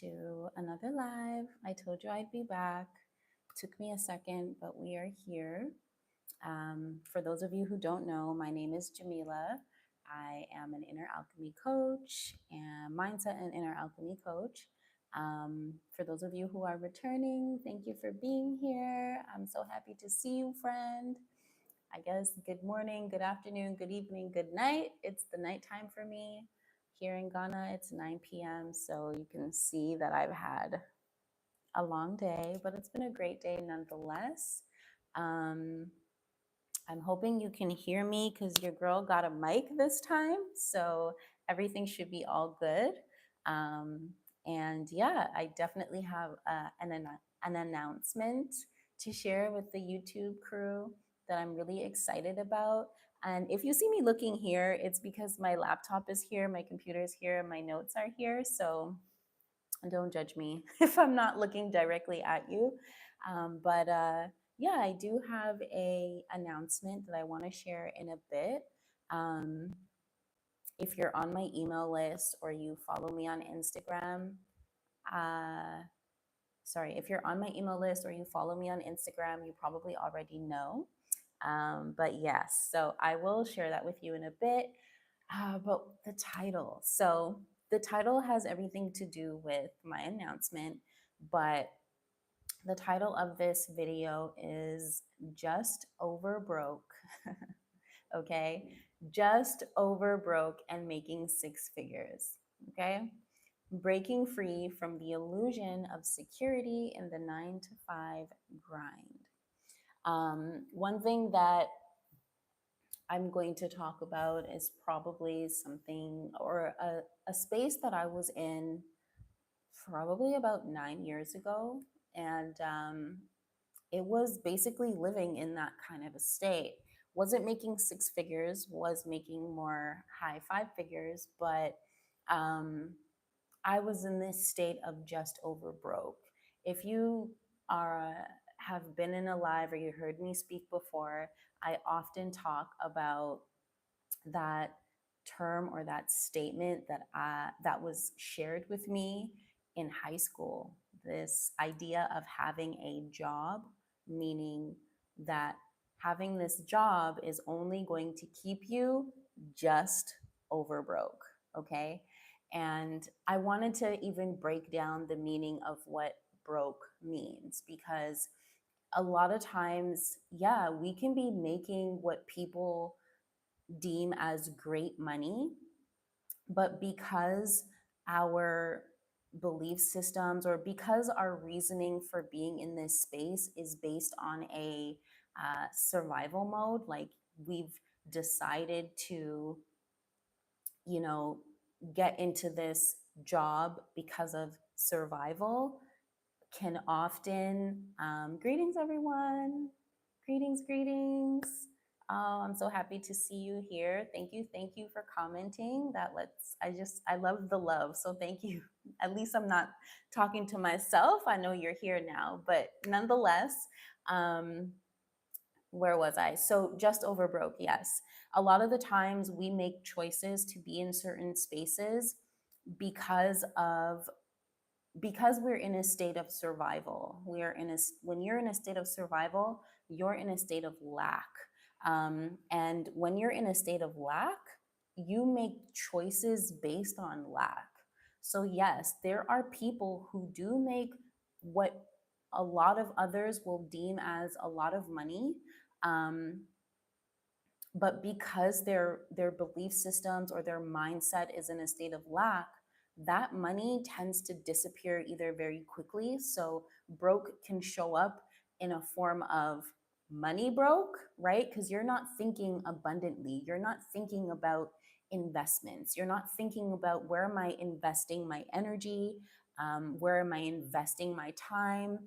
to another live. I told you I'd be back. Took me a second, but we are here. For those of you who don't know, my name is Jamila. I am an inner alchemy coach and mindset and inner alchemy coach. For those of you who are returning, thank you for being here. I'm so happy to see you, friend. I guess good morning, good afternoon, good evening, good night. It's the nighttime for me. Here in Ghana, it's 9 p.m. So you can see that I've had a long day, but it's been a great day nonetheless. Um, I'm hoping you can hear me because your girl got a mic this time. So everything should be all good. Um, and yeah, I definitely have an announcement to share with the YouTube crew that I'm really excited about. And if you see me looking here, it's because my laptop is here, my computer is here, and my notes are here. So don't judge me if I'm not looking directly at you. But yeah, I do have a announcement that I want to share in a bit. Um, if you're on my email list or you follow me on Instagram, uh, sorry, if you're on my email list or you follow me on Instagram, you probably already know. But yes, so I will share that with you in a bit. But the title. So the title has everything to do with my announcement, but the title of this video is Just Over Broke. Okay? Just over broke and making six figures. Okay? Breaking free from the illusion of security in the 9 to 5 grind. One thing that I'm going to talk about is probably something or a space that I was in probably about 9 years ago. And it was basically living in that kind of a state. Wasn't making six figures, was making more high five figures, but um, I was in this state of just over broke. If you are have been in a live or you heard me speak before, I often talk about that term or that statement that was shared with me in high school. This idea of having a job, meaning that having this job is only going to keep you just over broke. Okay. And I wanted to even break down the meaning of what broke means because a lot of times, yeah, we can be making what people deem as great money, but because our belief systems or because our reasoning for being in this space is based on a survival mode, like we've decided to, you know, get into this job because of survival, can often, greetings everyone, greetings. Oh, I'm so happy to see you here. Thank you for commenting. I love the love, so thank you. At least I'm not talking to myself. I know you're here now, but nonetheless, um, where was I? So just over broke, yes. A lot of the times we make choices to be in certain spaces because of because we're in a state of survival. When you're in a state of survival, you're in a state of lack. And when you're in a state of lack, you make choices based on lack. So yes, there are people who do make what a lot of others will deem as a lot of money, um, but because their belief systems or their mindset is in a state of lack, that money tends to disappear either very quickly. So broke can show up in a form of money broke, right? Because you're not thinking abundantly, you're not thinking about investments, you're not thinking about where am I investing my energy, where am I investing my time,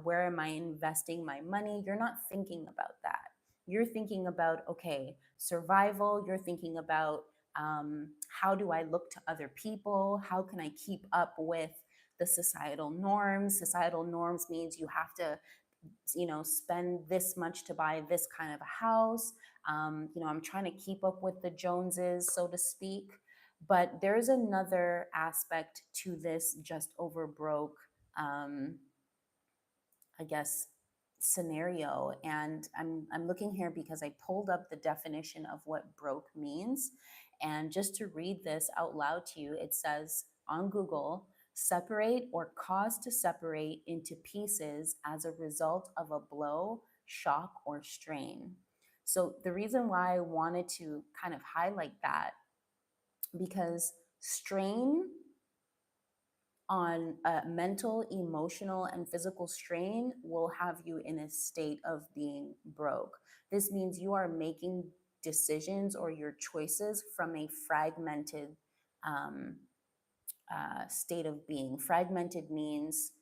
where am I investing my money. You're not thinking about that. You're thinking about, okay, survival. You're thinking about how do I look to other people? How can I keep up with the societal norms? Societal norms means you have to, spend this much to buy this kind of a house. I'm trying to keep up with the Joneses, so to speak. But there's another aspect to this just over broke, I guess, scenario. And I'm looking here because I pulled up the definition of what broke means. And just to read this out loud to you, it says on Google, separate or cause to separate into pieces as a result of a blow, shock, or strain. So the reason why I wanted to kind of highlight that, because strain on mental, emotional, and physical strain will have you in a state of being broke. This means you are making decisions or your choices from a fragmented um, state of being. Fragmented means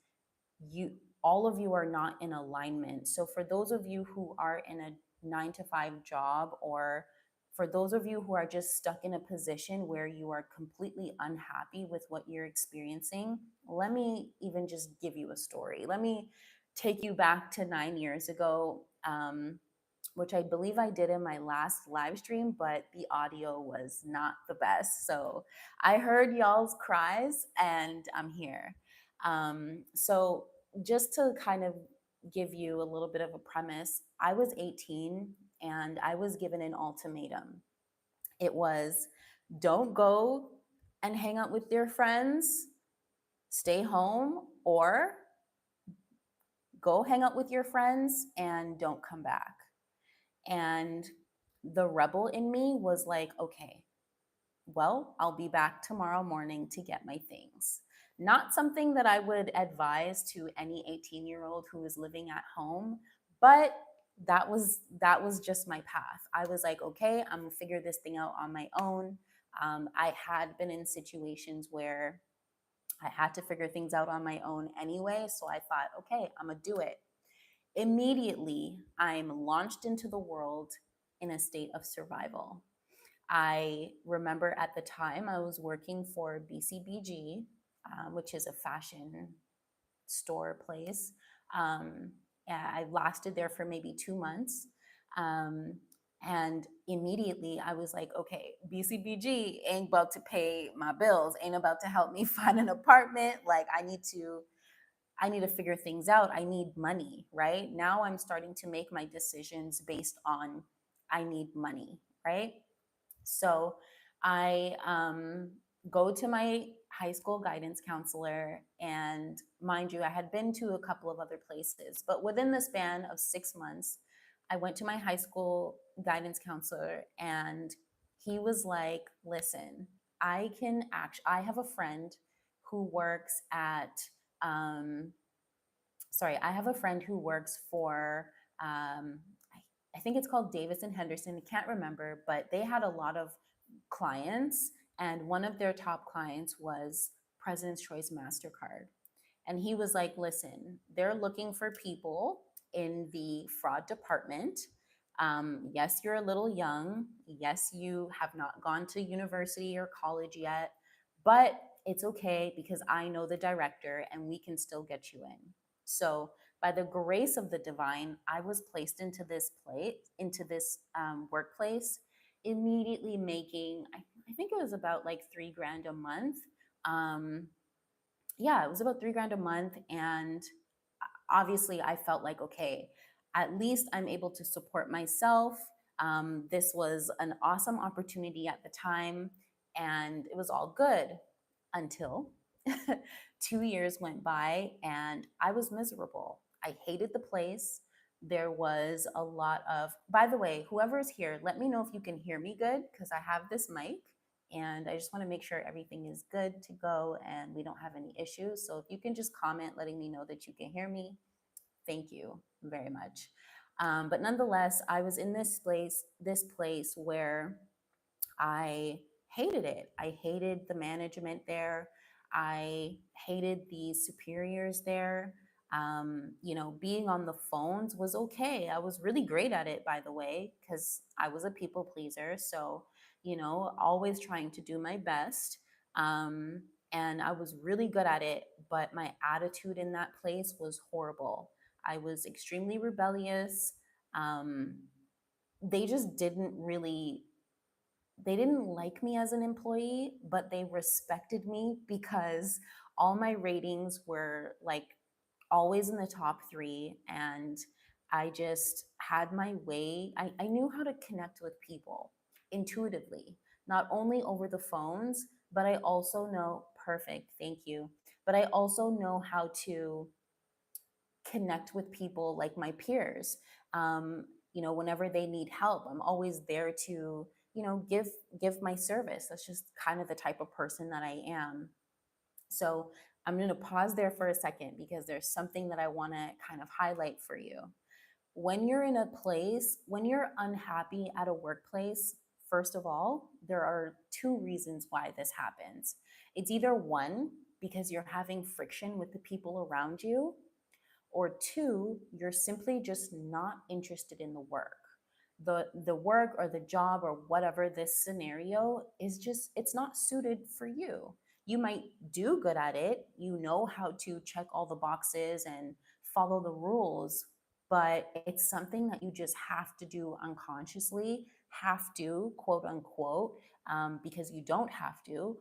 you all of you are not in alignment. So for those of you who are in a 9 to 5 job, or for those of you who are just stuck in a position where you are completely unhappy with what you're experiencing, let me even just give you a story. Let me take you back to 9 years ago, which I believe I did in my last live stream, but the audio was not the best. So I heard y'all's cries and I'm here. So just to kind of give you a little bit of a premise, I was 18 and I was given an ultimatum. It was, don't go and hang out with your friends, stay home, or go hang out with your friends and don't come back. And the rebel in me was like, okay, well, I'll be back tomorrow morning to get my things. Not something that I would advise to any 18-year-old who is living at home, but that was just my path. I was like, okay, I'm gonna figure this thing out on my own. I had been in situations where I had to figure things out on my own anyway, so I thought, okay, I'm gonna do it. Immediately, I'm launched into the world in a state of survival. I remember at the time I was working for BCBG, which is a fashion store place. Um, I lasted there for maybe 2 months. Um, and immediately I was like, okay, BCBG ain't about to pay my bills, ain't about to help me find an apartment. Like I need to figure things out. I need money, right? Now I'm starting to make my decisions based on I need money, right? So I go to my high school guidance counselor, and mind you, I had been to a couple of other places, but within the span of 6 months, I went to my high school guidance counselor, and he was like, listen, I have a friend who works at, um, I have a friend who works for, I think it's called Davis and Henderson. I can't remember, but they had a lot of clients, and one of their top clients was President's Choice MasterCard. And he was like, listen, they're looking for people in the fraud department. Yes, you're a little young. Yes, you have not gone to university or college yet, but it's okay because I know the director and we can still get you in. So, by the grace of the divine, I was placed into this workplace, immediately making, I think it was about like 3 grand a month. Um, yeah, it was about 3 grand a month. And obviously, I felt like, okay, at least I'm able to support myself. This was an awesome opportunity at the time, and it was all good until 2 years went by and I was miserable. I hated the place. There was a lot of, by the way, whoever is here, let me know if you can hear me good because I have this mic and I just want to make sure everything is good to go and we don't have any issues. So if you can just comment letting me know that you can hear me, thank you very much. But nonetheless, I was in this place where I hated it. I hated the management there. I hated the superiors there. Being on the phones was okay. I was really great at it, by the way, because I was a people pleaser. So, always trying to do my best. Um, and I was really good at it, but my attitude in that place was horrible. I was extremely rebellious. They just didn't really they didn't like me as an employee, but they respected me because all my ratings were like always in the top three. And I just had my way. I knew how to connect with people intuitively, not only over the phones, but I also know, perfect, thank you. But I also know how to connect with people like my peers. Whenever they need help, I'm always there to, give my service. That's just kind of the type of person that I am. So I'm going to pause there for a second because there's something that I want to kind of highlight for you. When you're in a place, when you're unhappy at a workplace, first of all, there are two reasons why this happens. It's either one, because you're having friction with the people around you, or two, you're simply just not interested in the work. The work or the job or whatever this scenario is, just it's not suited for you. You might do good at it, you know how to check all the boxes and follow the rules, but it's something that you just have to do unconsciously, have to, quote unquote, because you don't have to,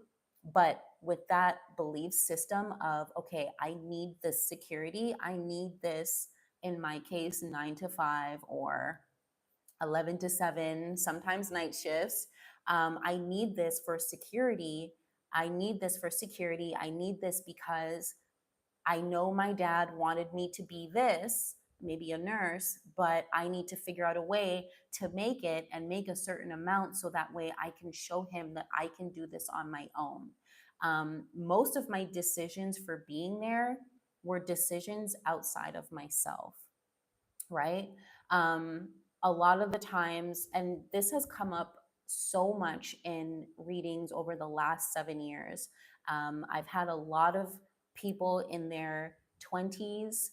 but with that belief system of, okay, I need this security, I need this, in my case, 9 to 5 or 11 to 7, sometimes night shifts. I need this for security. I need this for security. I need this because I know my dad wanted me to be this, maybe a nurse, but I need to figure out a way to make it and make a certain amount so that way I can show him that I can do this on my own. Most of my decisions for being there were decisions outside of myself, right? Um, a lot of the times, and this has come up so much in readings over the last 7 years. I've had a lot of people in their 20s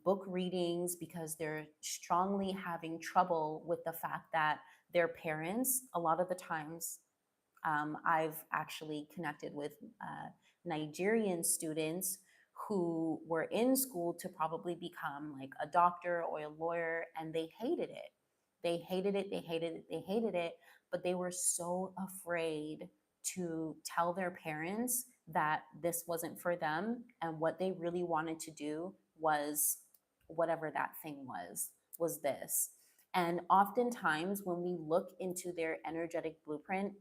book readings because they're strongly having trouble with the fact that their parents, a lot of the times, I've actually connected with Nigerian students who were in school to probably become like a doctor or a lawyer, and they hated it. They hated it, they hated it, they hated it, but they were so afraid to tell their parents that this wasn't for them, and what they really wanted to do was whatever that thing was this. And oftentimes, when we look into their energetic blueprint,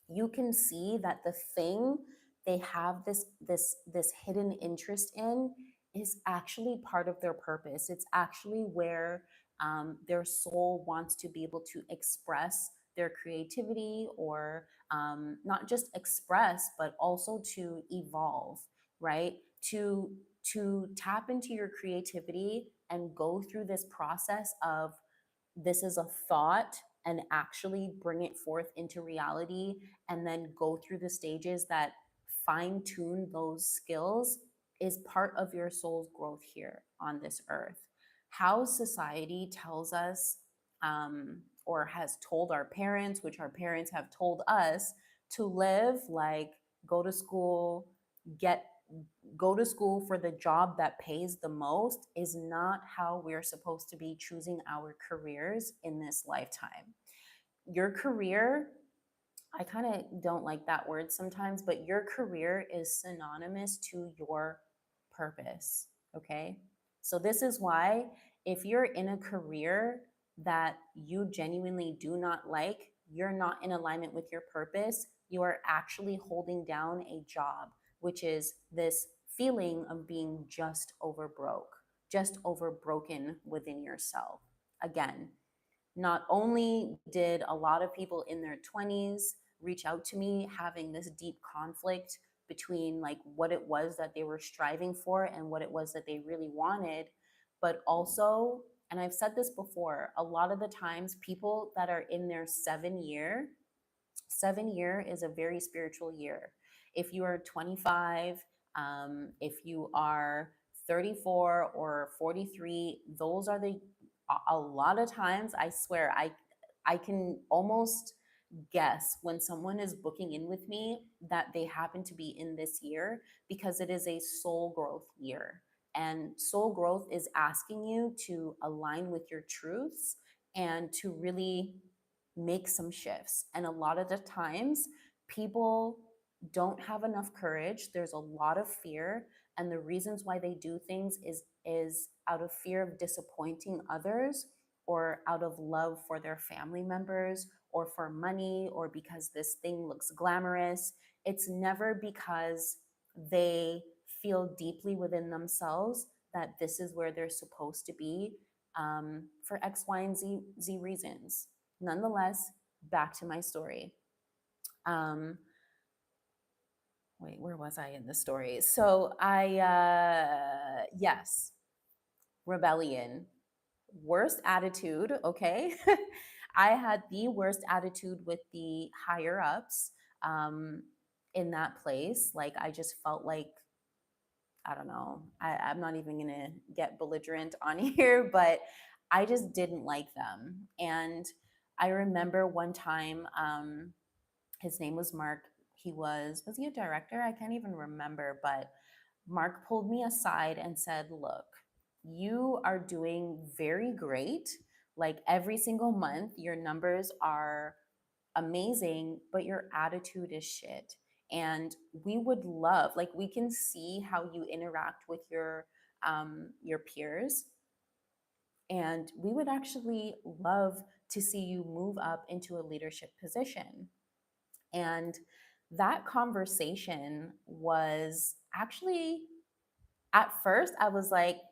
you can see that the thing they have this hidden interest in is actually part of their purpose. It's actually where their soul wants to be able to express their creativity, or not just express, but also to evolve, right? To tap into your creativity and go through this process of, this is a thought, and actually bring it forth into reality, and then go through the stages that fine tune those skills, is part of your soul's growth here on this earth. How society tells us, or has told our parents, which our parents have told us, to live like, go to school, get go to school for the job that pays the most, is not how we're supposed to be choosing our careers in this lifetime. Your career, I kind of don't like that word sometimes, but your career is synonymous to your purpose. Okay. So, this is why, if you're in a career that you genuinely do not like, you're not in alignment with your purpose, you are actually holding down a job, which is this feeling of being just over broke, just over broken within yourself. Again, not only did a lot of people in their 20s reach out to me having this deep conflict between like what it was that they were striving for and what it was that they really wanted, but also, and I've said this before, a lot of the times people that are in their 7 year is a very spiritual year. If you are 25, if you are 34 or 43, those are a lot of times, I swear, I can almost guess when someone is booking in with me that they happen to be in this year, because it is a soul growth year. And soul growth is asking you to align with your truths and to really make some shifts. And a lot of the times, people don't have enough courage. There's a lot of fear, and the reasons why they do things is out of fear of disappointing others, or out of love for their family members, or for money, or because this thing looks glamorous. It's never because they feel deeply within themselves that this is where they're supposed to be, for X, Y, and Z reasons. Nonetheless, back to my story. Um, Wait, where was I in the story? So yes, rebellion, worst attitude. Okay. I had the worst attitude with the higher ups, um, in that place. Like, I just felt like, I don't know, I'm not even going to get belligerent on here, but I just didn't like them. And I remember one time, his name was Mark. Was he a director? I can't even remember, but Mark pulled me aside and said, "Look, you are doing very great. Like, every single month, your numbers are amazing, but your attitude is shit. And we would love, like, we can see how you interact with your peers, and we would actually love to see you move up into a leadership position." And that conversation was actually, at first, I was like,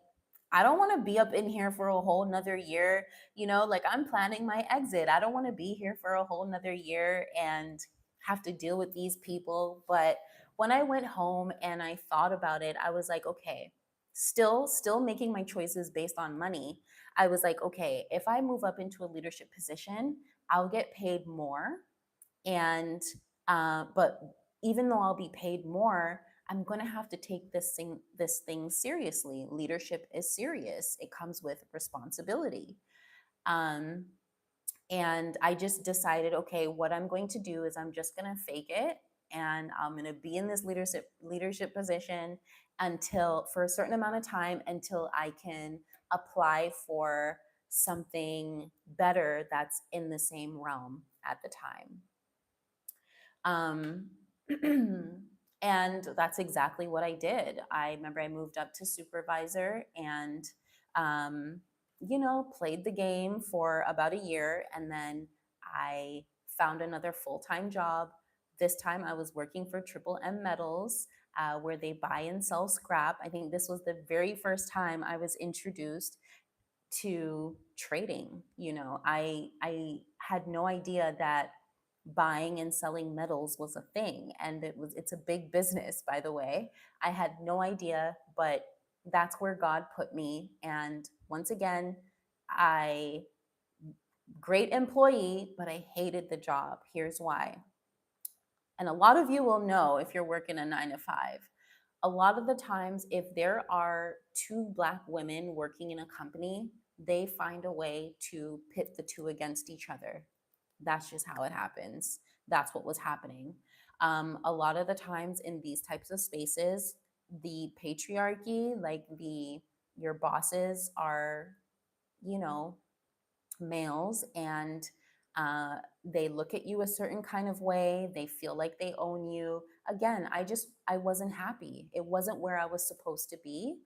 I don't want to be up in here for a whole nother year. Like, I'm planning my exit. I don't want to be here for a whole nother year and have to deal with these people. But when I went home and I thought about it, I was like, okay, still making my choices based on money. I was like, okay, if I move up into a leadership position, I'll get paid more. And but even though I'll be paid more, I'm going to have to take this thing seriously. Leadership is serious. It comes with responsibility. Um, and I just decided, okay, what I'm going to do is I'm just going to fake it, and I'm going to be in this leadership position until, for a certain amount of time, until I can apply for something better that's in the same realm at the time. Um, and that's exactly what I did. I remember I moved up to supervisor, and, um, played the game for about a year. And then I found another full time job. This time I was working for Triple M Metals, where they buy and sell scrap. I think this was the very first time I was introduced to trading. I had no idea that buying and selling metals was a thing, and it's a big business, by the way. I had no idea, but that's where God put me. And once again, I great employee, but I hated the job. Here's why. And a lot of you will know, if you're working a 9 to 5, a lot of the times, if there are two Black women working in a company, they find a way to pit the two against each other. That's just how it happens. That's what was happening. A lot of the times in these types of spaces, the patriarchy, like your bosses are, you know, males, and they look at you a certain kind of way. They feel like they own you. Again, I wasn't happy. It wasn't where I was supposed to be.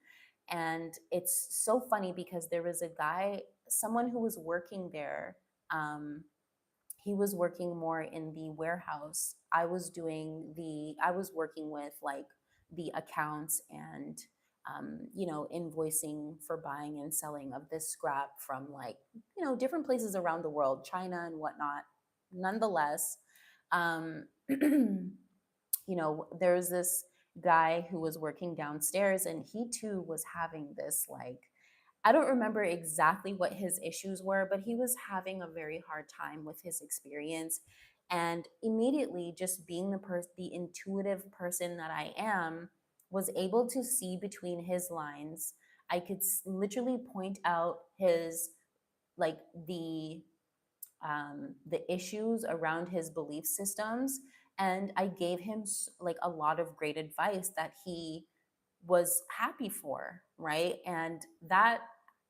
And it's so funny because there was a guy, someone who was working there. He was working more in the warehouse. I was working with, like, the accounts and, invoicing for buying and selling of this scrap from, like, different places around the world, China and whatnot. Nonetheless, um, there's this guy who was working downstairs, and he too was having this, like, I don't remember exactly what his issues were, but he was having a very hard time with his experience. And immediately, just being the intuitive person that I am, was able to see between his lines. I could literally point out his, like, the issues around his belief systems, and I gave him, like, a lot of great advice that he was happy for, right? And that,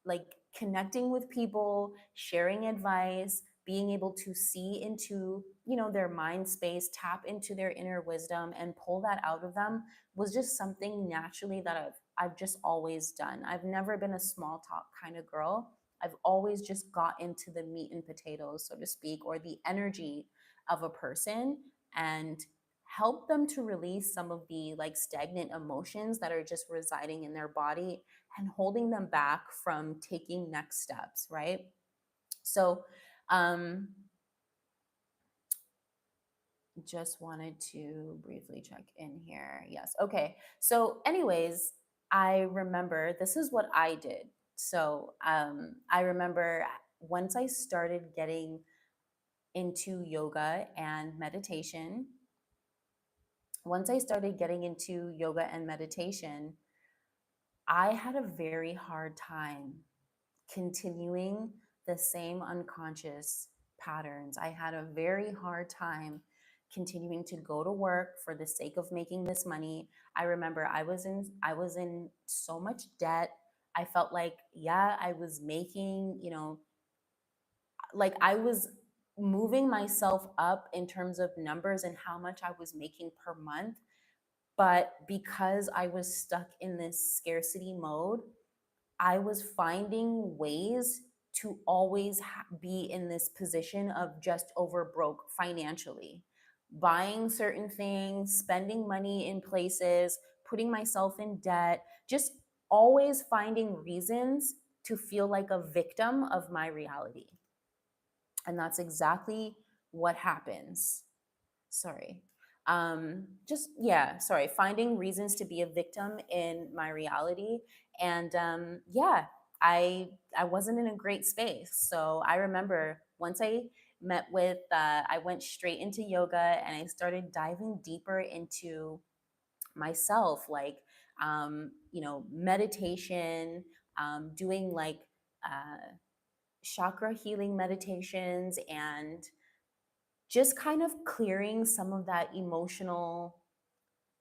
like, connecting with people, sharing advice, being able to see into, their mind space, tap into their inner wisdom and pull that out of them was just something naturally that I've just always done. I've never been a small talk kind of girl. I've always just got into the meat and potatoes, so to speak, or the energy of a person, and help them to release some of the like stagnant emotions that are just residing in their body and holding them back from taking next steps, right? So, just wanted to briefly check in here. Yes. Okay. So, anyways, I remember this is what I did. So, I remember once I started getting into yoga and meditation, once I started getting into yoga and meditation, I had a very hard time continuing the same unconscious patterns. I had a very hard time continuing to go to work for the sake of making this money. I remember I was in so much debt. I felt like, yeah, I was making, like I was moving myself up in terms of numbers and how much I was making per month, but because I was stuck in this scarcity mode, I was finding ways to always be in this position of just over broke financially, buying certain things, spending money in places, putting myself in debt, just always finding reasons to feel like a victim of my reality. And that's exactly what happens. Sorry. Just, yeah, sorry, finding reasons to be a victim in my reality. And yeah, I wasn't in a great space. So I remember once I met with, I went straight into yoga and I started diving deeper into myself, like, meditation, doing like chakra healing meditations, and just kind of clearing some of that emotional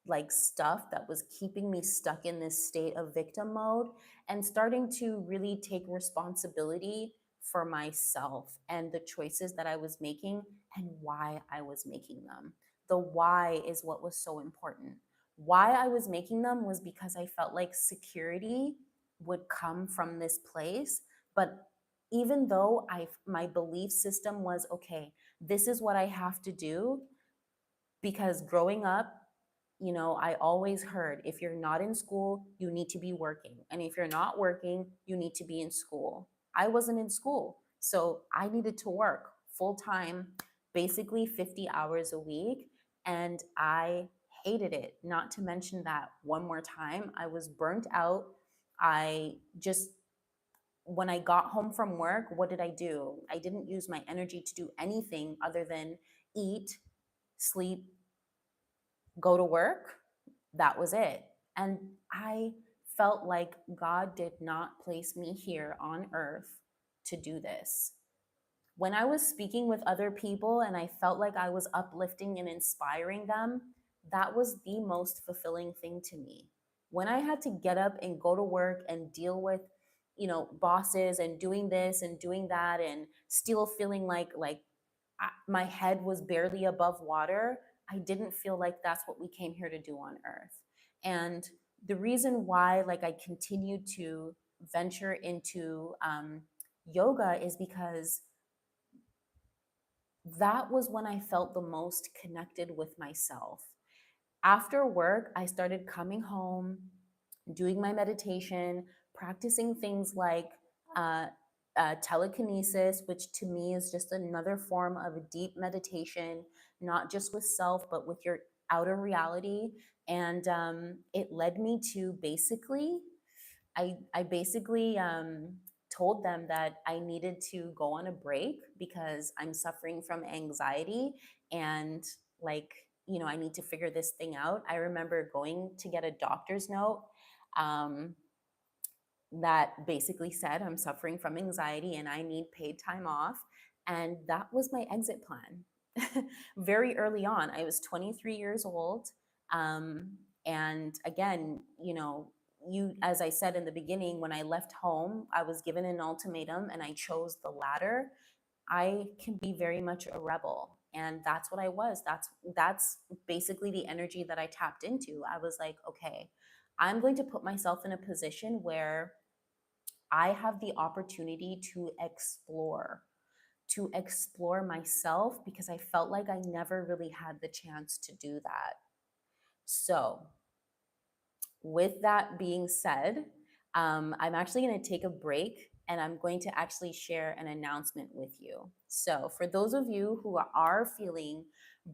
like stuff that was keeping me stuck in this state of victim mode, and starting to really take responsibility for myself and the choices that I was making and why I was making them. The why is what was so important. Why I was making them was because I felt like security would come from this place, but even though my belief system was okay, this is what I have to do, because growing up, I always heard if you're not in school, you need to be working. And if you're not working, you need to be in school. I wasn't in school. So I needed to work full time, basically 50 hours a week. And I hated it. Not to mention that one more time, I was burnt out. I just, when I got home from work, what did I do? I didn't use my energy to do anything other than eat, sleep, go to work. That was it. And I felt like God did not place me here on earth to do this. When I was speaking with other people and I felt like I was uplifting and inspiring them, that was the most fulfilling thing to me. When I had to get up and go to work and deal with, bosses and doing this and doing that, and still feeling like my head was barely above water, I didn't feel like that's what we came here to do on earth. And the reason why, like, I continued to venture into yoga is because that was when I felt the most connected with myself. After work, I started coming home, doing my meditation, practicing things like uh, telekinesis, which to me is just another form of a deep meditation, not just with self, but with your outer reality. And it led me to basically, I basically told them that I needed to go on a break because I'm suffering from anxiety, and like, I need to figure this thing out. I remember going to get a doctor's note um, that basically said I'm suffering from anxiety and I need paid time off. And that was my exit plan. Very early on, I was 23 years old. Um, and again, as I said in the beginning, when I left home, I was given an ultimatum and I chose the latter. I can be very much a rebel. And that's what I was. That's basically the energy that I tapped into. I was like, okay, I'm going to put myself in a position where I have the opportunity to explore myself, because I felt like I never really had the chance to do that. So, with that being said, I'm actually going to take a break and I'm going to actually share an announcement with you. So, for those of you who are feeling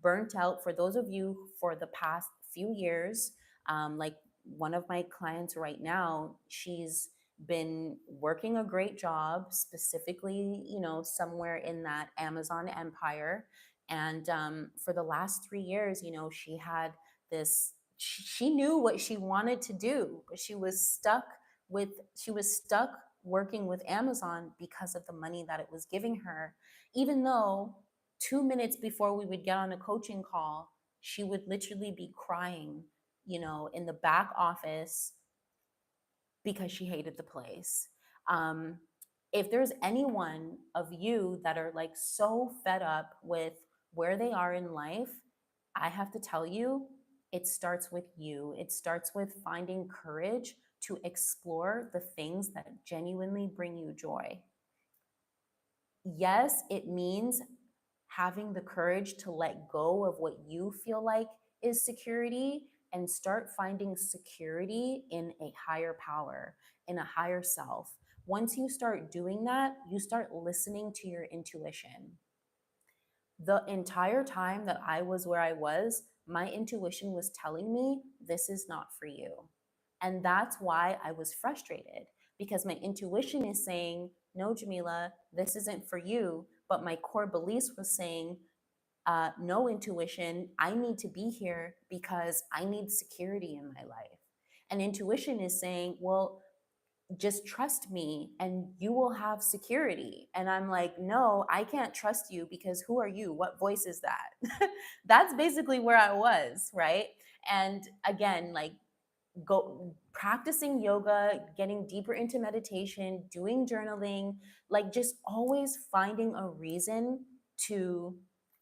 burnt out, for those of you for the past few years, like one of my clients right now, she's been working a great job, specifically, somewhere in that Amazon empire. And for the last 3 years, she had this she knew what she wanted to do, but she was stuck working with Amazon because of the money that it was giving her. Even though 2 minutes before we would get on a coaching call, she would literally be crying, in the back office because she hated the place. Um, if there's anyone of you that are like so fed up with where they are in life, I have to tell you, it starts with you. It starts with finding courage to explore the things that genuinely bring you joy. Yes, it means having the courage to let go of what you feel like is security and start finding security in a higher power, in a higher self. Once you start doing that, you start listening to your intuition. The entire time that I was where I was, my intuition was telling me this is not for you. And that's why I was frustrated, because my intuition is saying, no, Jamila, this isn't for you. But my core beliefs was saying, no, intuition, I need to be here because I need security in my life. And intuition is saying, well, just trust me and you will have security. And I'm like, no, I can't trust you because who are you? What voice is that? That's basically where I was, right? And again, like, go practicing yoga, getting deeper into meditation, doing journaling, like just always finding a reason to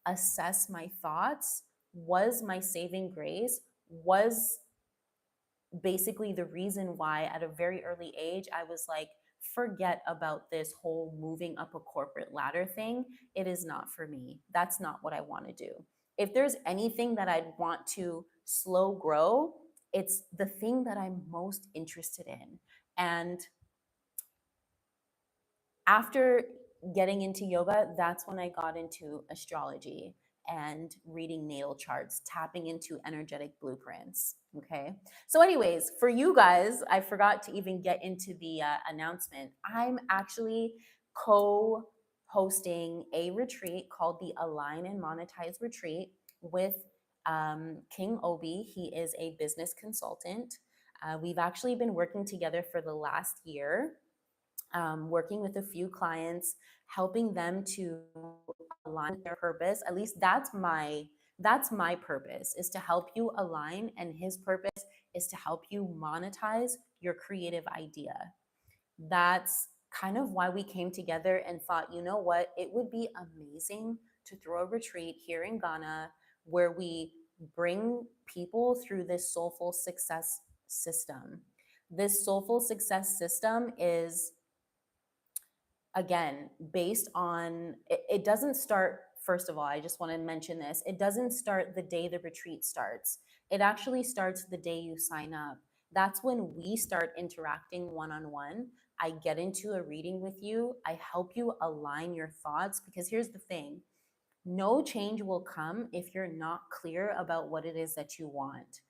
assess my thoughts was my saving grace, was basically the reason why at a very early age I was like, forget about this whole moving up a corporate ladder thing. It is not for me. That's not what I want to do. If there's anything that I'd want to slow grow, it's the thing that I'm most interested in. And after getting into yoga, that's when I got into astrology and reading natal charts, tapping into energetic blueprints. Okay. So, anyways, for you guys, I forgot to even get into the announcement. I'm actually co hosting a retreat called the Align and Monetize Retreat with King Obi. He is a business consultant. We've actually been working together for the last year, working with a few clients, helping them to align with their purpose. At least that's my purpose, is to help you align, and his purpose is to help you monetize your creative idea. That's kind of why we came together and thought, you know what, it would be amazing to throw a retreat here in Ghana where we bring people through this soulful success system. This soulful success system is, again, based on it doesn't start, first of all, I just want to mention this, it doesn't start the day the retreat starts. It actually starts the day you sign up. That's when we start interacting one-on-one. I get into a reading with you, I help you align your thoughts, because here's the thing, no change will come if you're not clear about what it is that you want.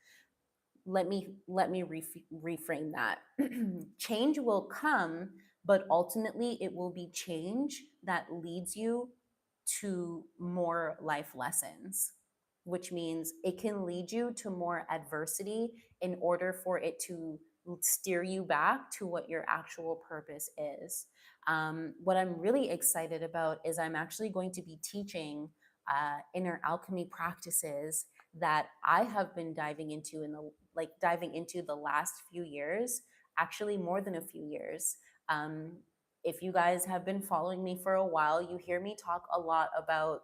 Let me reframe that. Change will come, but ultimately it will be change that leads you to more life lessons, which means it can lead you to more adversity in order for it to steer you back to what your actual purpose is. What I'm really excited about is I'm actually going to be teaching inner alchemy practices that I have been diving into the last few years, actually more than a few years. Um, If you guys have been following me for a while, you hear me talk a lot about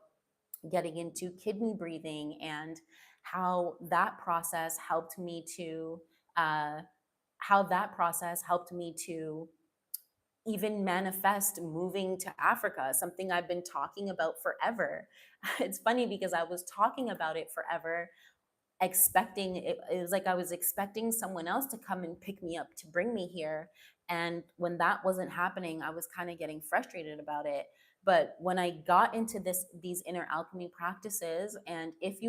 getting into kidney breathing and how that process helped me to uh, how that process helped me to even manifest moving to Africa, something I've been talking about forever. It's funny because I was talking about it forever, expecting it was like I was expecting someone else to come and pick me up to bring me here. And when that wasn't happening, I was kind of getting frustrated about it. But when I got into these inner alchemy practices, and if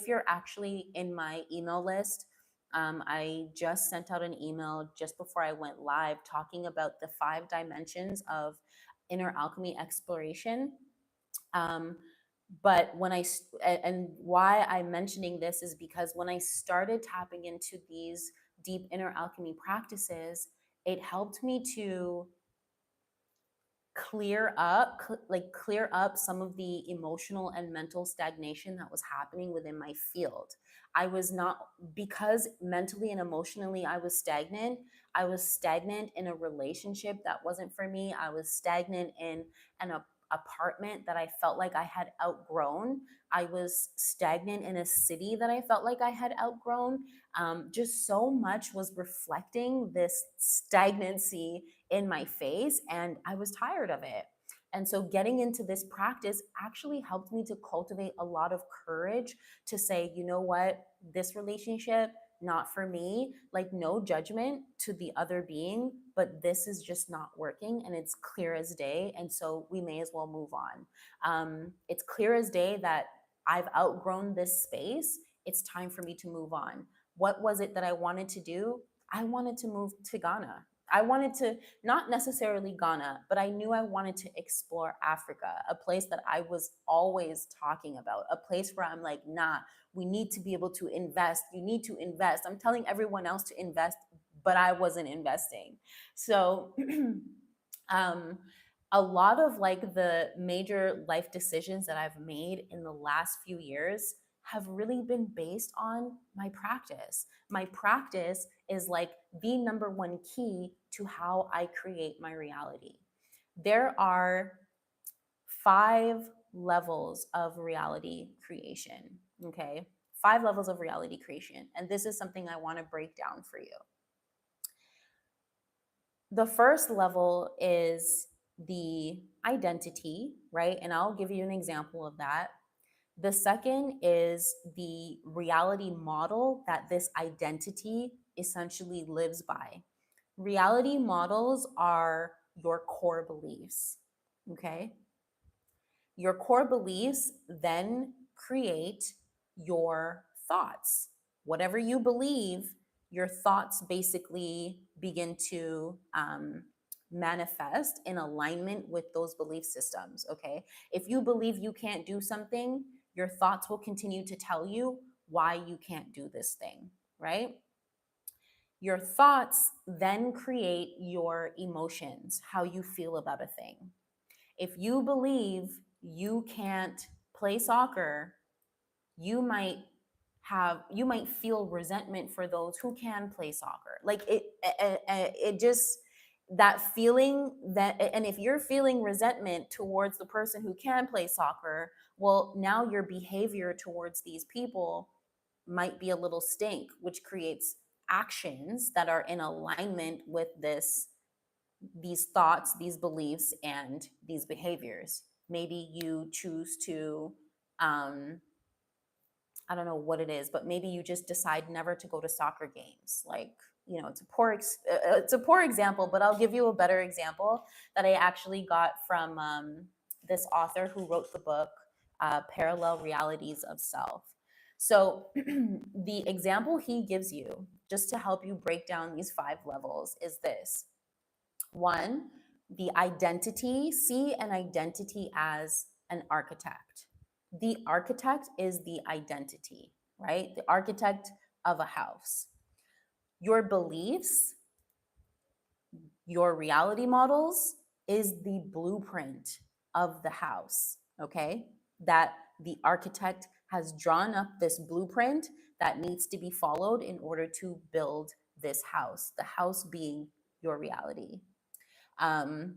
you're actually in my email list, I just sent out an email just before I went live talking about the 5 dimensions of inner alchemy exploration. um, but and why I'm mentioning this is because when I started tapping into these deep inner alchemy practices, it helped me to clear up some of the emotional and mental stagnation that was happening within my field. I was not, because mentally and emotionally I was stagnant in a relationship that wasn't for me. I was stagnant in an apartment that I felt like I had outgrown. I was stagnant in a city that I felt like I had outgrown. Just so much was reflecting this stagnancy in my face, and I was tired of it. And so getting into this practice actually helped me to cultivate a lot of courage to say, you know what, this relationship, not for me. Like, no judgment to the other being, but this is just not working, and it's clear as day. And so we may as well move on. It's clear as day that I've outgrown this space. It's time for me to move on. What was it that I wanted to do? I wanted to move to Ghana. I wanted to, not necessarily Ghana, but I knew I wanted to explore Africa, a place that I was always talking about, a place where I'm like, nah, we need to be able to invest. You need to invest. I'm telling everyone else to invest, but I wasn't investing. So, um, a lot of like the major life decisions that I've made in the last few years have really been based on my practice. My practice is like the number one key to how I create my reality. There are 5 levels of reality creation, okay? 5 levels of reality creation. And this is something I want to break down for you. The first level is the identity, right? And I'll give you an example of that. The second is the reality model that this identity essentially lives by. Reality models are your core beliefs, okay? Your core beliefs then create your thoughts. Whatever you believe, your thoughts basically begin to manifest in alignment with those belief systems, okay? If you believe you can't do something, your thoughts will continue to tell you why you can't do this thing, right? Your thoughts then create your emotions, how you feel about a thing. If you believe you can't play soccer, you might feel resentment for those who can play soccer. Like it just, that feeling that, and if you're feeling resentment towards the person who can play soccer, well, now your behavior towards these people might be a little stink, which creates actions that are in alignment with these thoughts, these beliefs, and these behaviors. Maybe you choose to, I don't know what it is, but maybe you just decide never to go to soccer games. Like, it's a poor example, but I'll give you a better example that I actually got from this author who wrote the book, Parallel Realities of Self. So the example he gives you, just to help you break down these 5 levels, is this. One, the identity. See an identity as an architect. The architect is the identity, right? The architect of a house. Your beliefs, your reality models is the blueprint of the house, okay? That the architect has drawn up this blueprint that needs to be followed in order to build this house, the house being your reality. Um,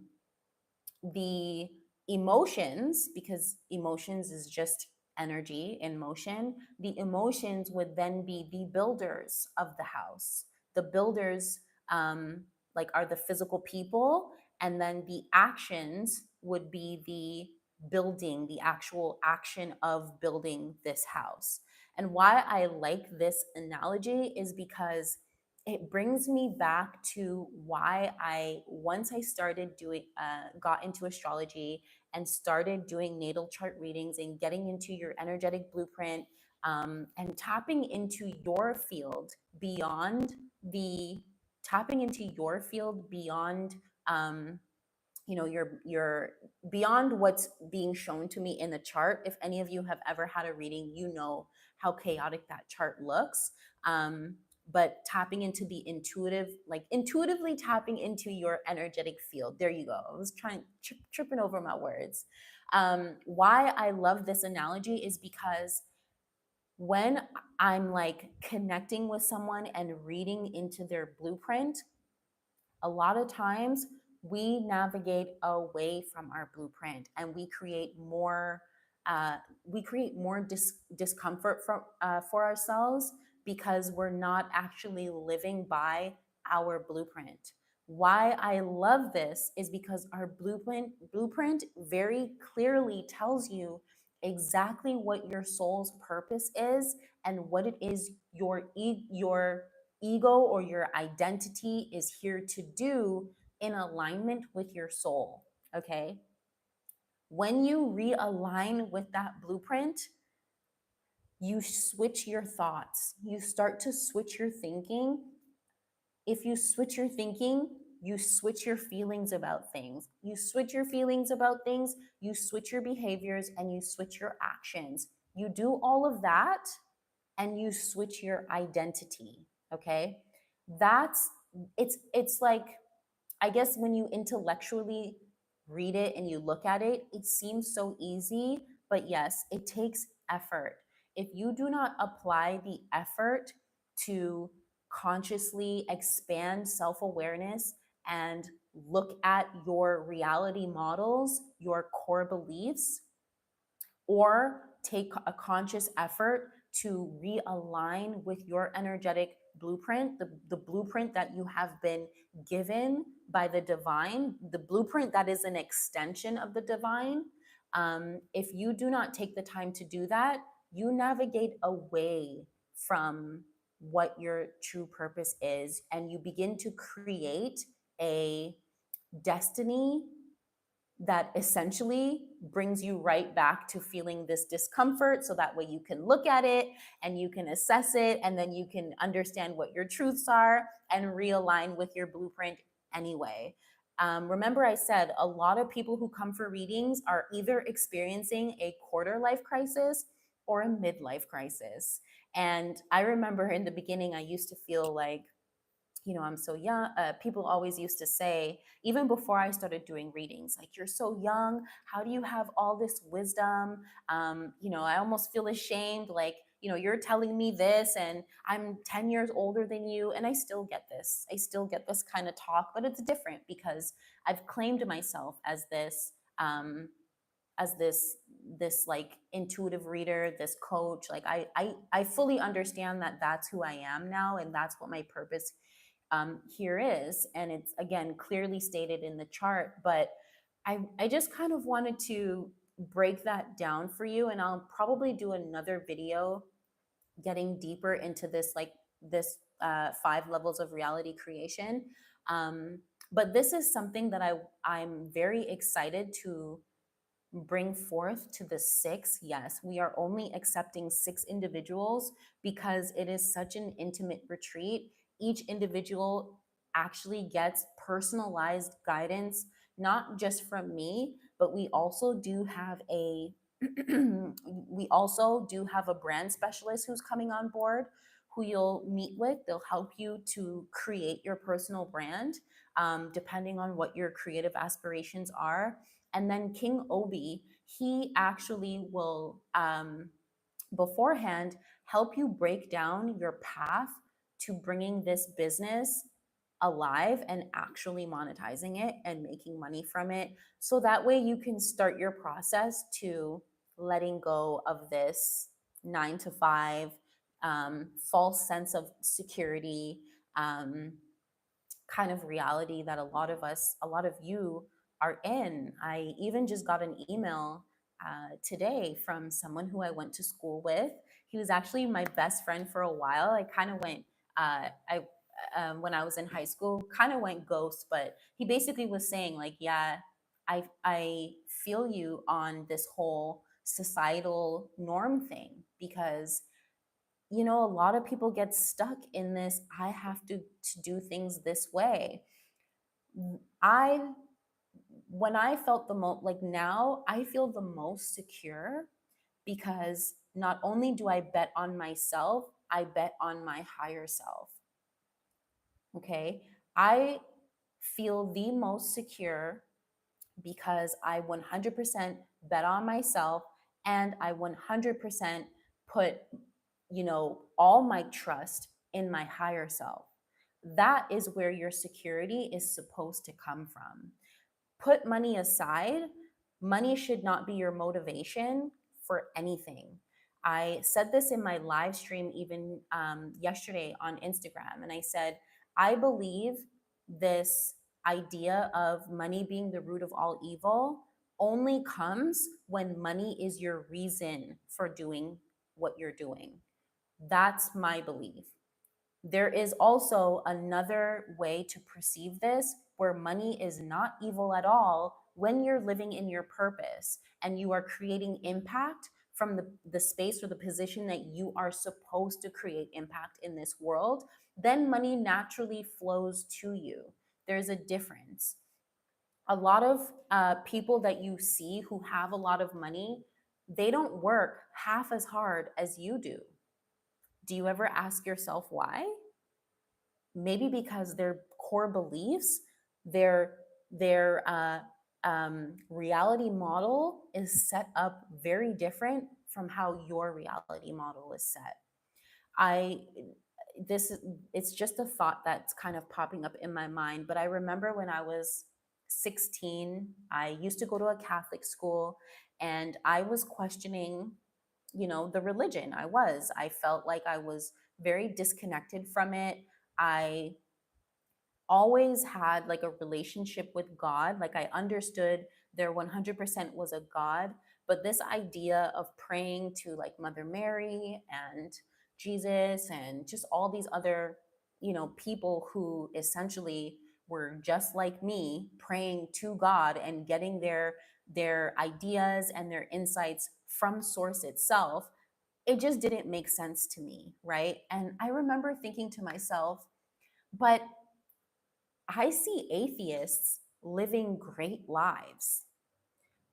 the emotions, because emotions is just energy in motion, the emotions would then be the builders of the house. The builders, um, like, are the physical people, and then the actions would be the building, the actual action of building this house. And why I like this analogy is because it brings me back to why once I started doing, got into astrology and started doing natal chart readings and getting into your energetic blueprint, and tapping into your field beyond the, tapping into your field beyond, um, your beyond what's being shown to me in the chart. If any of you have ever had a reading, you know how chaotic that chart looks. But tapping into the intuitive, like intuitively tapping into your energetic field. There you go. I was trying tripping over my words. Why I love this analogy is because when I'm like connecting with someone and reading into their blueprint, a lot of times we navigate away from our blueprint and we create more discomfort for ourselves because we're not actually living by our blueprint. Why I love this is because our blueprint very clearly tells you exactly what your soul's purpose is and what it is your ego or your identity is here to do in alignment with your soul. Okay. When you realign with that blueprint, you switch your thoughts. You start to switch your thinking. If you switch your thinking, you switch your feelings about things. You switch your feelings about things, you switch your behaviors, and you switch your actions. You do all of that and you switch your identity. Okay. That's, it's like, I guess when you intellectually read it and you look at it, it seems so easy, but yes, it takes effort. If you do not apply the effort to consciously expand self awareness and look at your reality models, your core beliefs, or take a conscious effort to realign with your energetic blueprint, the blueprint that you have been given by the divine, the blueprint that is an extension of the divine. If you do not take the time to do that, you navigate away from what your true purpose is, and you begin to create a destiny that essentially brings you right back to feeling this discomfort, so that way you can look at it and you can assess it, and then you can understand what your truths are and realign with your blueprint anyway. Remember, I said a lot of people who come for readings are either experiencing a quarter life crisis or a midlife crisis. And I remember in the beginning, I used to feel like, I'm so young. People always used to say, even before I started doing readings, like, you're so young. How do you have all this wisdom? I almost feel ashamed. Like, you're telling me this, and I'm 10 years older than you, and I still get this. I still get this kind of talk, but it's different because I've claimed myself as this like intuitive reader, this coach. Like, I fully understand that that's who I am now, and that's what my purpose here is. And it's, again, clearly stated in the chart. But I just kind of wanted to break that down for you. And I'll probably do another video getting deeper into this, like this 5 levels of reality creation. But this is something that I'm very excited to bring forth to the 6. Yes, we are only accepting 6 individuals because it is such an intimate retreat. Each individual actually gets personalized guidance, not just from me, but we also do have a we also do have a brand specialist who's coming on board, who you'll meet with. They'll help you to create your personal brand, depending on what your creative aspirations are. And then King Obi, he actually will, beforehand, help you break down your path to bringing this business alive and actually monetizing it and making money from it. So that way you can start your process to letting go of this 9 to 5 false sense of security, um, kind of reality that a lot of us, a lot of you are in. I even just got an email today from someone who I went to school with. He was actually my best friend for a while. I kind of went, I when I was in high school, kind of went ghost, but he basically was saying like, yeah, I feel you on this whole societal norm thing because a lot of people get stuck in this I have to do things this way. I When I felt the most, like, now I feel the most secure because not only do I bet on myself, I bet on my higher self. Okay? I feel the most secure because I 100% bet on myself and I 100% put, all my trust in my higher self. That is where your security is supposed to come from. Put money aside. Money should not be your motivation for anything. I said this in my live stream even yesterday on Instagram, and I said, I believe this idea of money being the root of all evil only comes when money is your reason for doing what you're doing. That's my belief. There is also another way to perceive this where money is not evil at all when you're living in your purpose and you are creating impact from the space or the position that you are supposed to create impact in this world. Then money naturally flows to you. There's a difference. A lot of people that you see who have a lot of money, they don't work half as hard as you do. Do you ever ask yourself why? Maybe because their core beliefs, their reality model is set up very different from how your reality model is set. I this is It's just a thought that's kind of popping up in my mind, but I remember when I was 16, I used to go to a Catholic school and I was questioning, the religion. I felt like I was very disconnected from it. I always had like a relationship with God. Like I understood there 100% was a God, but this idea of praying to like Mother Mary and Jesus and just all these other, people who essentially were just like me praying to God and getting their ideas and their insights from source itself, it just didn't make sense to me, right? And I remember thinking to myself, but I see atheists living great lives.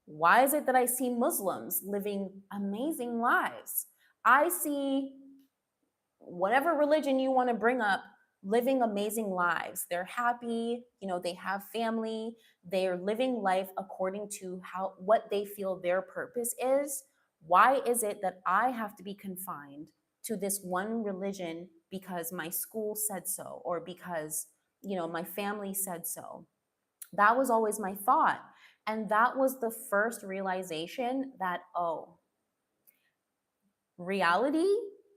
Why is it that I see Muslims living amazing lives? I see whatever religion you want to bring up living amazing lives. They're happy, they have family, they're living life according to how what they feel their purpose is. Why is it that I have to be confined to this one religion because my school said so or because, my family said so? That was always my thought. And that was the first realization that, oh, reality,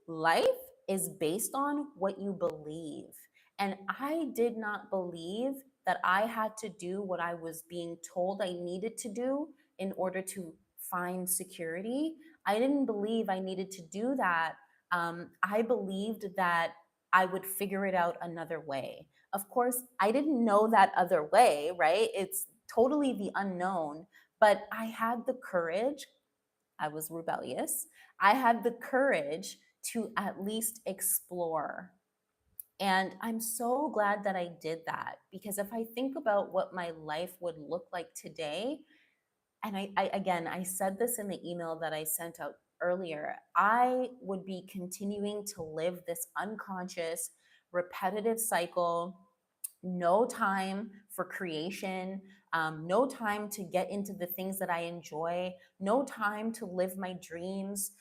life is based on what you believe. And I did not believe that I had to do what I was being told I needed to do in order to find security. I didn't believe I needed to do that. I believed that I would figure it out another way. Of course, I didn't know that other way, right? It's totally the unknown, but I had the courage. I was rebellious. I had the courage to at least explore. And I'm so glad that I did that because if I think about what my life would look like today, and I said this in the email that I sent out earlier, I would be continuing to live this unconscious, repetitive cycle, no time for creation, no time to get into the things that I enjoy, no time to live my dreams.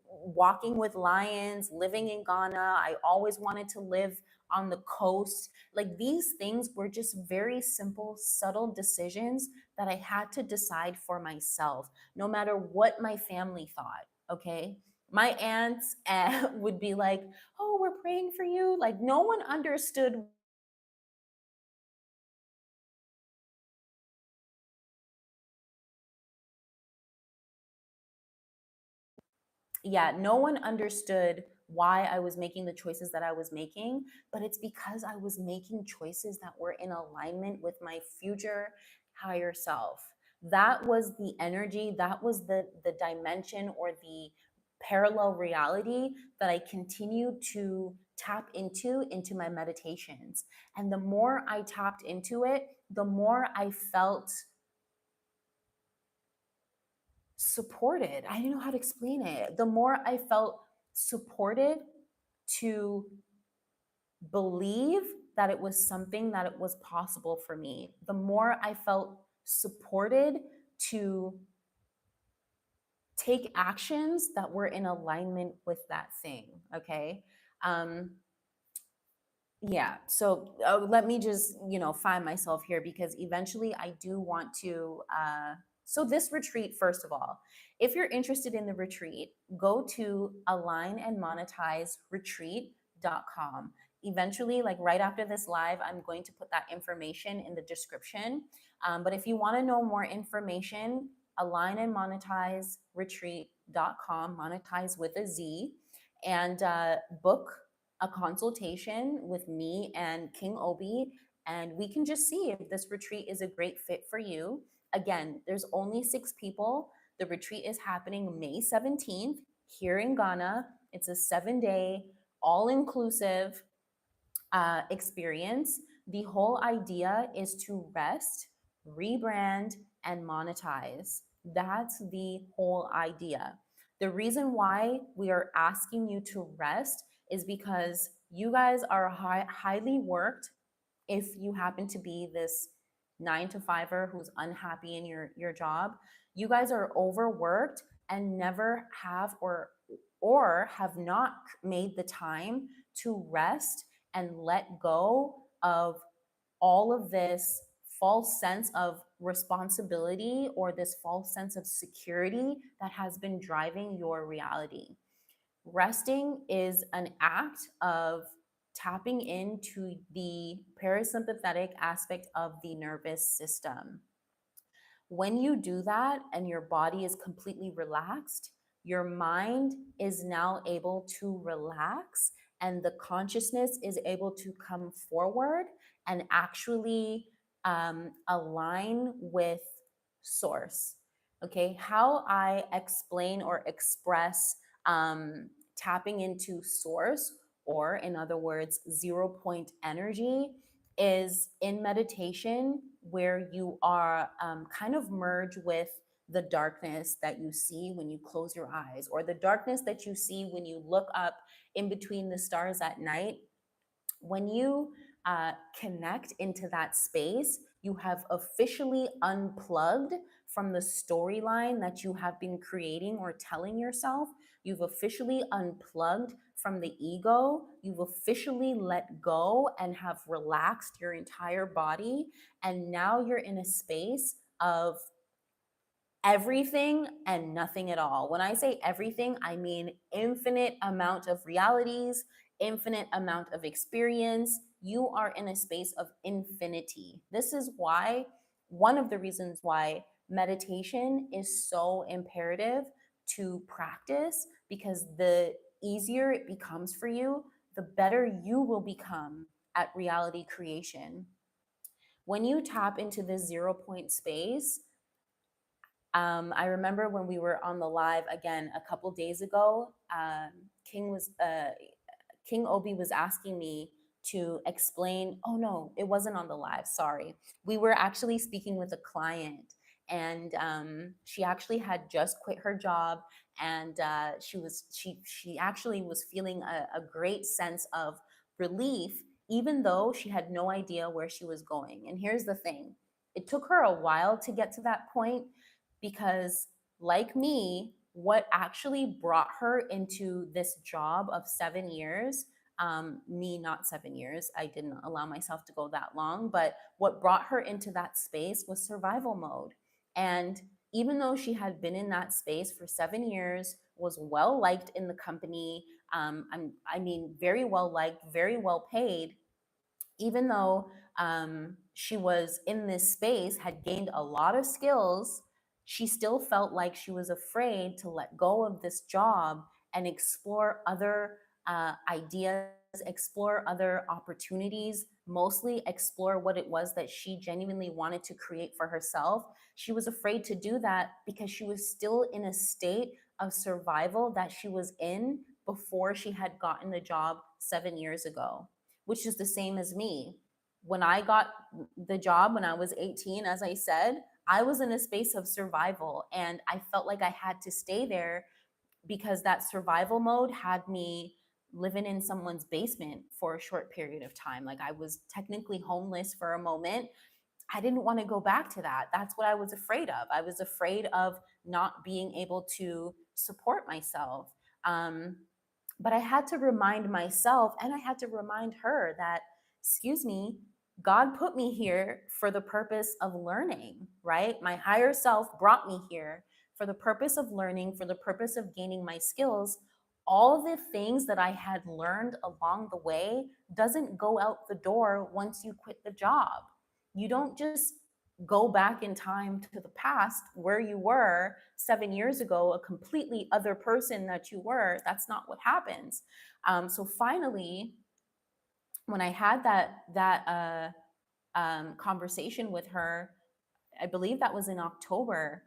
Walking with lions, living in Ghana. I always wanted to live on the coast. Like these things were just very simple, subtle decisions that I had to decide for myself, no matter what my family thought. Okay. My aunts would be like, oh, we're praying for you. Like no one understood. Yeah, no one understood why I was making the choices that I was making, but it's because I was making choices that were in alignment with my future higher self. That was the energy, that was the dimension or the parallel reality that I continue to tap into my meditations. And the more I tapped into it, the more I felt supported. I didn't know how to explain it. The more I felt supported to believe that it was something that it was possible for me, the more I felt supported to take actions that were in alignment with that thing. Okay. Um, yeah. So let me just, find myself here because eventually I do want to. So, this retreat, first of all, if you're interested in the retreat, go to alignandmonetizeretreat.com. Eventually, like right after this live, I'm going to put that information in the description. But if you want to know more information, alignandmonetizeretreat.com, monetize with a Z, and book a consultation with me and King Obi, and we can just see if this retreat is a great fit for you. Again, there's only 6 people. The retreat is happening May 17th here in Ghana. It's a 7-day, all inclusive experience. The whole idea is to rest, rebrand, and monetize. That's the whole idea. The reason why we are asking you to rest is because you guys are highly worked. If you happen to be this 9 to 5er who's unhappy in your job, you guys are overworked and never have or have not made the time to rest and let go of all of this false sense of responsibility or this false sense of security that has been driving your reality. Resting is an act of tapping into the parasympathetic aspect of the nervous system. When you do that and your body is completely relaxed, your mind is now able to relax and the consciousness is able to come forward and actually align with source. Okay, how I explain or express tapping into source, or in other words, 0 point energy, is in meditation where you are kind of merged with the darkness that you see when you close your eyes, or the darkness that you see when you look up in between the stars at night. When you connect into that space, you have officially unplugged from the storyline that you have been creating or telling yourself. You've officially unplugged from the ego. You've officially let go and have relaxed your entire body. And now you're in a space of everything and nothing at all. When I say everything, I mean infinite amount of realities, infinite amount of experience. You are in a space of infinity. This is why, one of the reasons why meditation is so imperative to practice, because the easier it becomes for you, the better you will become at reality creation. When you tap into this 0 point space, I remember when we were on the live again a couple days ago, King Obi was asking me to explain. Oh no, it wasn't on the live. Sorry, we were actually speaking with a client, and she actually had just quit her job, and she actually was feeling a great sense of relief, even though she had no idea where she was going. And here's the thing: it took her a while to get to that point because, like me, what actually brought her into this job of 7 years Me, not 7 years. I didn't allow myself to go that long. But what brought her into that space was survival mode. And even though she had been in that space for 7 years, was well liked in the company, I mean, very well liked, very well paid, even though she was in this space, had gained a lot of skills, she still felt like she was afraid to let go of this job and explore other ideas, explore other opportunities, mostly explore what it was that she genuinely wanted to create for herself. She was afraid to do that because she was still in a state of survival that she was in before she had gotten the job 7 years ago, which is the same as me. When I got the job when I was 18, as I said, I was in a space of survival and I felt like I had to stay there because that survival mode had me living in someone's basement for a short period of time. Like I was technically homeless for a moment. I didn't want to go back to that. That's what I was afraid of. I was afraid of not being able to support myself. Um, but I had to remind myself and I had to remind her that, excuse me, God put me here for the purpose of learning, right? My higher self brought me here for the purpose of learning, for the purpose of gaining my skills. All the things that I had learned along the way doesn't go out the door once you quit the job. You don't just go back in time to the past where you were 7 years ago, a completely other person that you were. That's not what happens. So finally, when I had that conversation with her, I believe that was in October.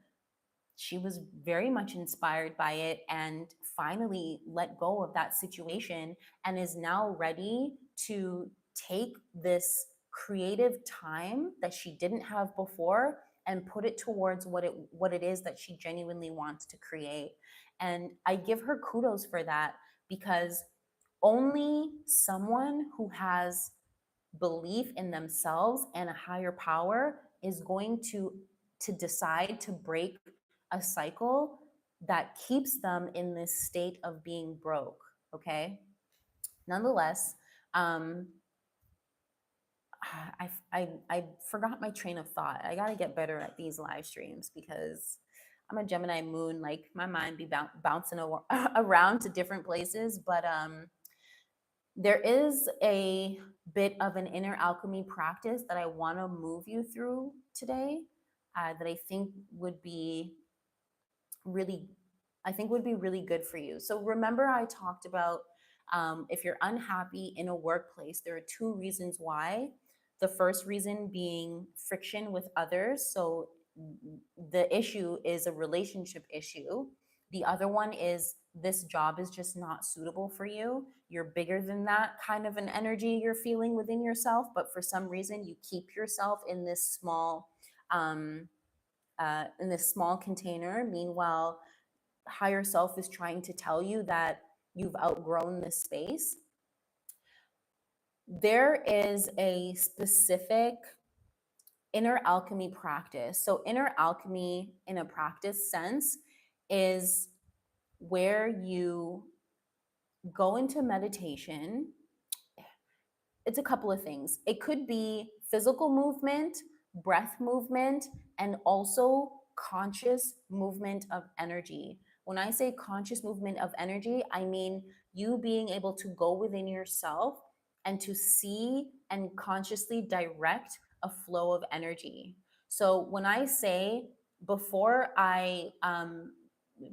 She was very much inspired by it and finally let go of that situation and is now ready to take this creative time that she didn't have before and put it towards what it is that she genuinely wants to create. And I give her kudos for that because only someone who has belief in themselves and a higher power is going to decide to break a cycle that keeps them in this state of being broke. Okay. Nonetheless, um, I forgot my train of thought. I got to get better at these live streams because I'm a Gemini moon. Like my mind be bouncing around to different places, but there is a bit of an inner alchemy practice that I want to move you through today, that really, I think would be really good for you. So remember, I talked about if you're unhappy in a workplace, there are two reasons why. The first reason being friction with others. So the issue is a relationship issue. The other one is this job is just not suitable for you. You're bigger than that kind of an energy you're feeling within yourself, but for some reason you keep yourself um, in this small container. Meanwhile, higher self is trying to tell you that you've outgrown this space. There is a specific inner alchemy practice. So, inner alchemy in a practice sense is where you go into meditation. It's a couple of things. It could be physical movement, breath movement, and also conscious movement of energy. When I say conscious movement of energy, I mean you being able to go within yourself and to see and consciously direct a flow of energy. So when I say before I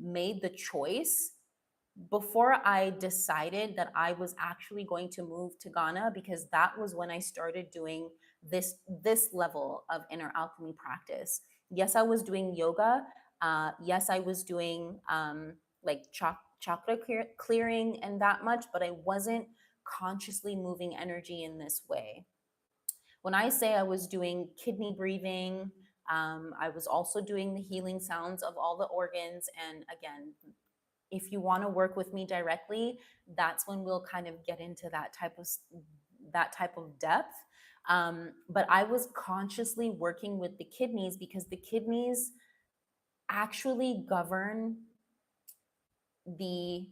made the choice, before I decided that I was actually going to move to Ghana, because that was when I started doing this level of inner alchemy practice. Yes, I was doing yoga. Yes, I was doing like chakra clearing and that much, but I wasn't consciously moving energy in this way. When I say I was doing kidney breathing, I was also doing the healing sounds of all the organs. And again, if you want to work with me directly, that's when we'll kind of get into that type of depth. But I was consciously working with the kidneys because the kidneys actually govern the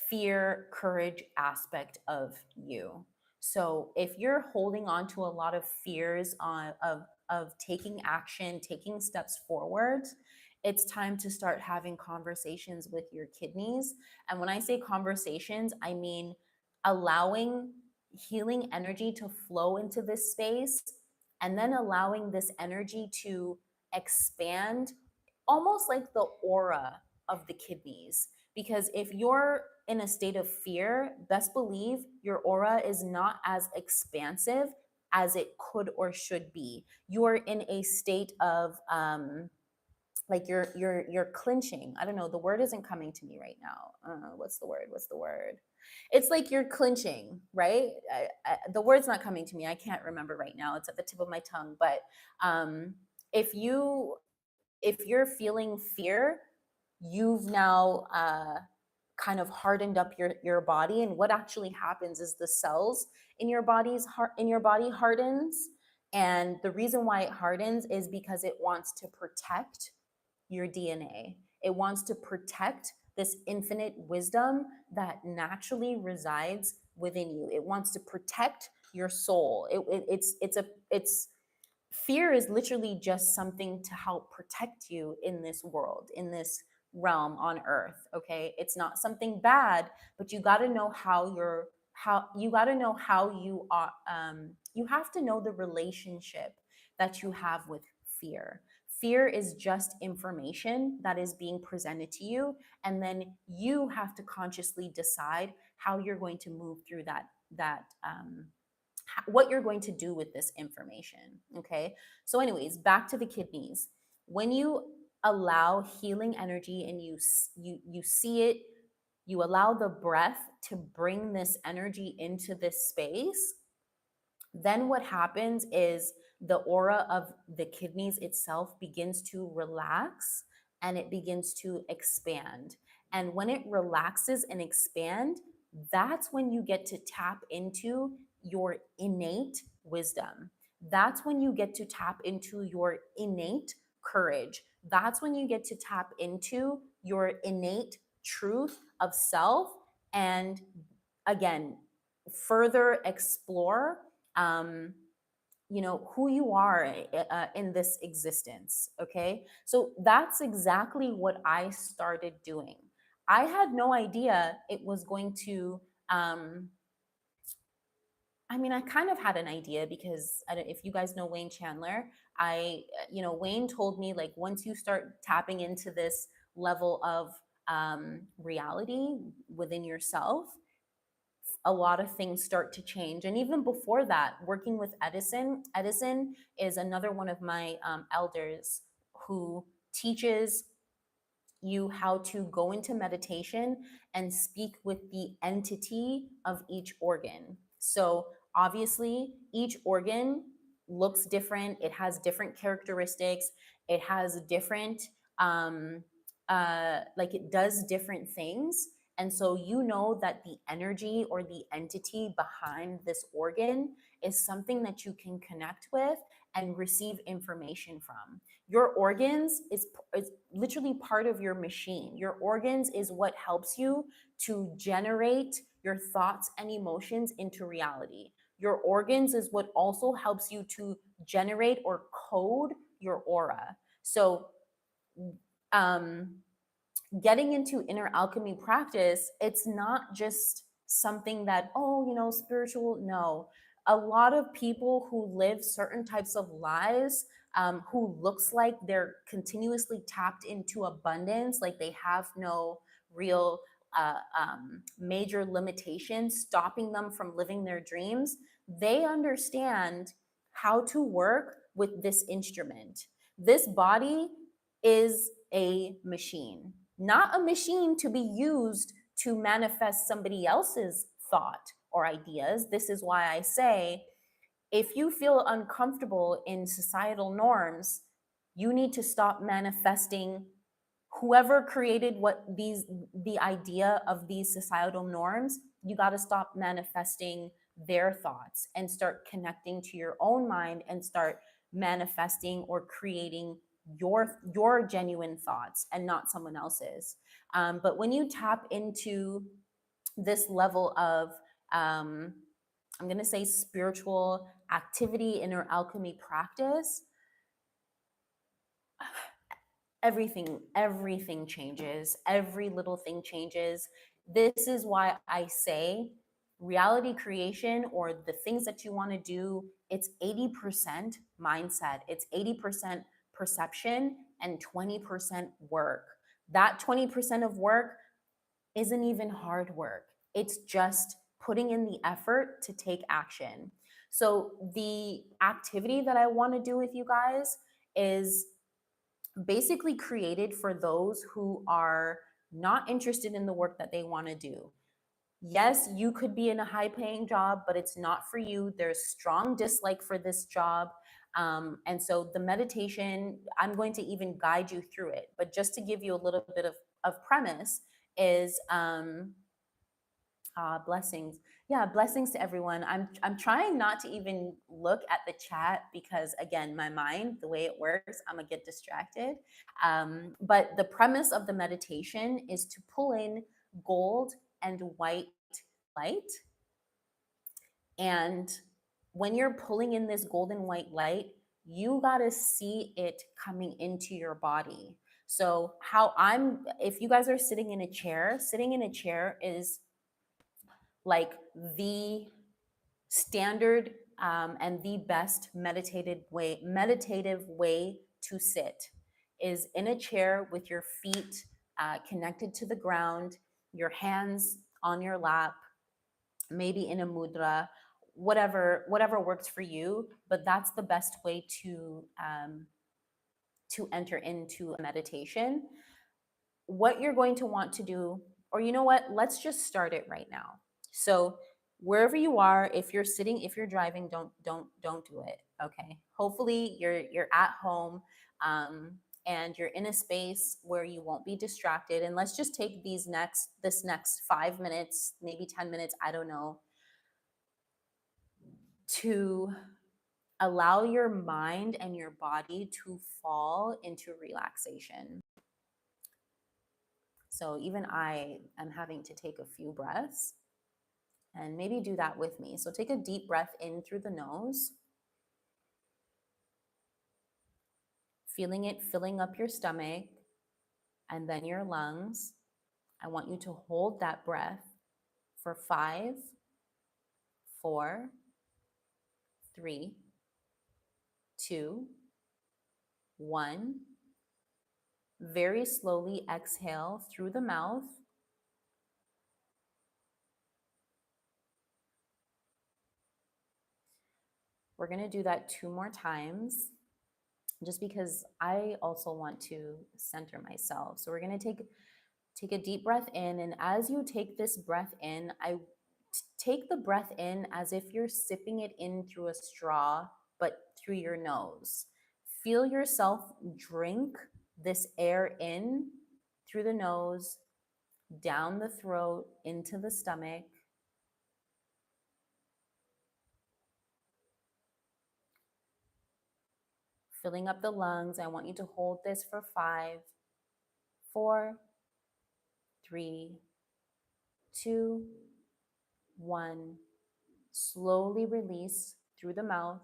fear, courage aspect of you. So if you're holding on to a lot of fears of taking action, taking steps forward, it's time to start having conversations with your kidneys. And when I say conversations, I mean allowing healing energy to flow into this space and then allowing this energy to expand, almost like the aura of the kidneys. Because if you're in a state of fear, best believe your aura is not as expansive as it could or should be. You're in a state of like you're clinching. I don't know, the word isn't coming to me right now. What's the word? It's like you're clinching, right? The word's not coming to me. I can't remember right now. It's at the tip of my tongue. But um, if you're feeling fear, you've now kind of hardened up your body. And what actually happens is the cells in your body hardens. And the reason why it hardens is because it wants to protect your DNA. It wants to protect this infinite wisdom that naturally resides within you. It wants to protect your soul. It's fear is literally just something to help protect you in this world, in this realm on earth. Okay, it's not something bad, but you got to know how you got to know how you are. You have to know the relationship that you have with fear. Fear is just information that is being presented to you, and then you have to consciously decide how you're going to move through that what you're going to do with this information. Okay, so anyways, back to the kidneys. When you allow healing energy and you see it, you allow the breath to bring this energy into this space, then what happens is the aura of the kidneys itself begins to relax and it begins to expand. And when it relaxes and expand, that's when you get to tap into your innate wisdom. That's when you get to tap into your innate courage. That's when you get to tap into your innate truth of self and again, further explore um, who you are in this existence. Okay, so that's exactly what I started doing. I had no idea it was going to I mean, I kind of had an idea because if you guys know Wayne Chandler, Wayne told me like once you start tapping into this level of reality within yourself, a lot of things start to change. And even before that, working with Edison is another one of my elders who teaches you how to go into meditation and speak with the entity of each organ. So obviously, each organ looks different, it has different characteristics, it has different, like it does different things. And so you know that the energy or the entity behind this organ is something that you can connect with and receive information from. Your organs is literally part of your machine. Your organs is what helps you to generate your thoughts and emotions into reality. Your organs is what also helps you to generate or code your aura. So um getting into inner alchemy practice, it's not just something that, oh, spiritual. No. A lot of people who live certain types of lives, who looks like they're continuously tapped into abundance, like they have no real major limitations stopping them from living their dreams, they understand how to work with this instrument. This body is a machine, not a machine to be used to manifest somebody else's thought or ideas. This is why I say if you feel uncomfortable in societal norms, you need to stop manifesting whoever created the idea of these societal norms. You got to stop manifesting their thoughts and start connecting to your own mind and start manifesting or creating your genuine thoughts and not someone else's. But when you tap into this level of, I'm going to say, spiritual activity, inner alchemy practice, everything changes. Every little thing changes. This is why I say reality creation, or the things that you want to do, it's 80% mindset, it's 80% perception, and 20% work. That 20% of work isn't even hard work. It's just putting in the effort to take action. So the activity that I want to do with you guys is basically created for those who are not interested in the work that they want to do. Yes, you could be in a high paying job, but it's not for you. There's strong dislike for this job. And so the meditation, I'm going to even guide you through it. But just to give you a little bit of premise, is blessings. Yeah, blessings to everyone. I'm trying not to even look at the chat because, again, my mind, the way it works, I'm gonna get distracted. But the premise of the meditation is to pull in gold and white light. And when you're pulling in this golden white light, you gotta see it coming into your body. So if you guys are sitting in a chair is like the standard and the best meditative way to sit is in a chair with your feet connected to the ground, your hands on your lap, maybe in a mudra, whatever works for you. But that's the best way to enter into a meditation. What you're going to want to do, or you know what, let's just start it right now. So wherever you are, if you're sitting, if you're driving, don't do it. Okay, hopefully you're at home, and you're in a space where you won't be distracted. And let's just take this next 5 minutes, maybe 10 minutes, I don't know, to allow your mind and your body to fall into relaxation. So even I am having to take a few breaths, and maybe do that with me. So take a deep breath in through the nose, feeling it filling up your stomach and then your lungs. I want you to hold that breath for 5, 4, 3, 2, 1. Very slowly exhale through the mouth. We're going to do that 2 more times, just because I also want to center myself. So we're going to take a deep breath in. And as you take this breath in, take the breath in as if you're sipping it in through a straw, but through your nose. Feel yourself drink this air in through the nose, down the throat, into the stomach. Filling up the lungs. I want you to hold this for 5, 4, 3, 2, 1. Slowly release through the mouth.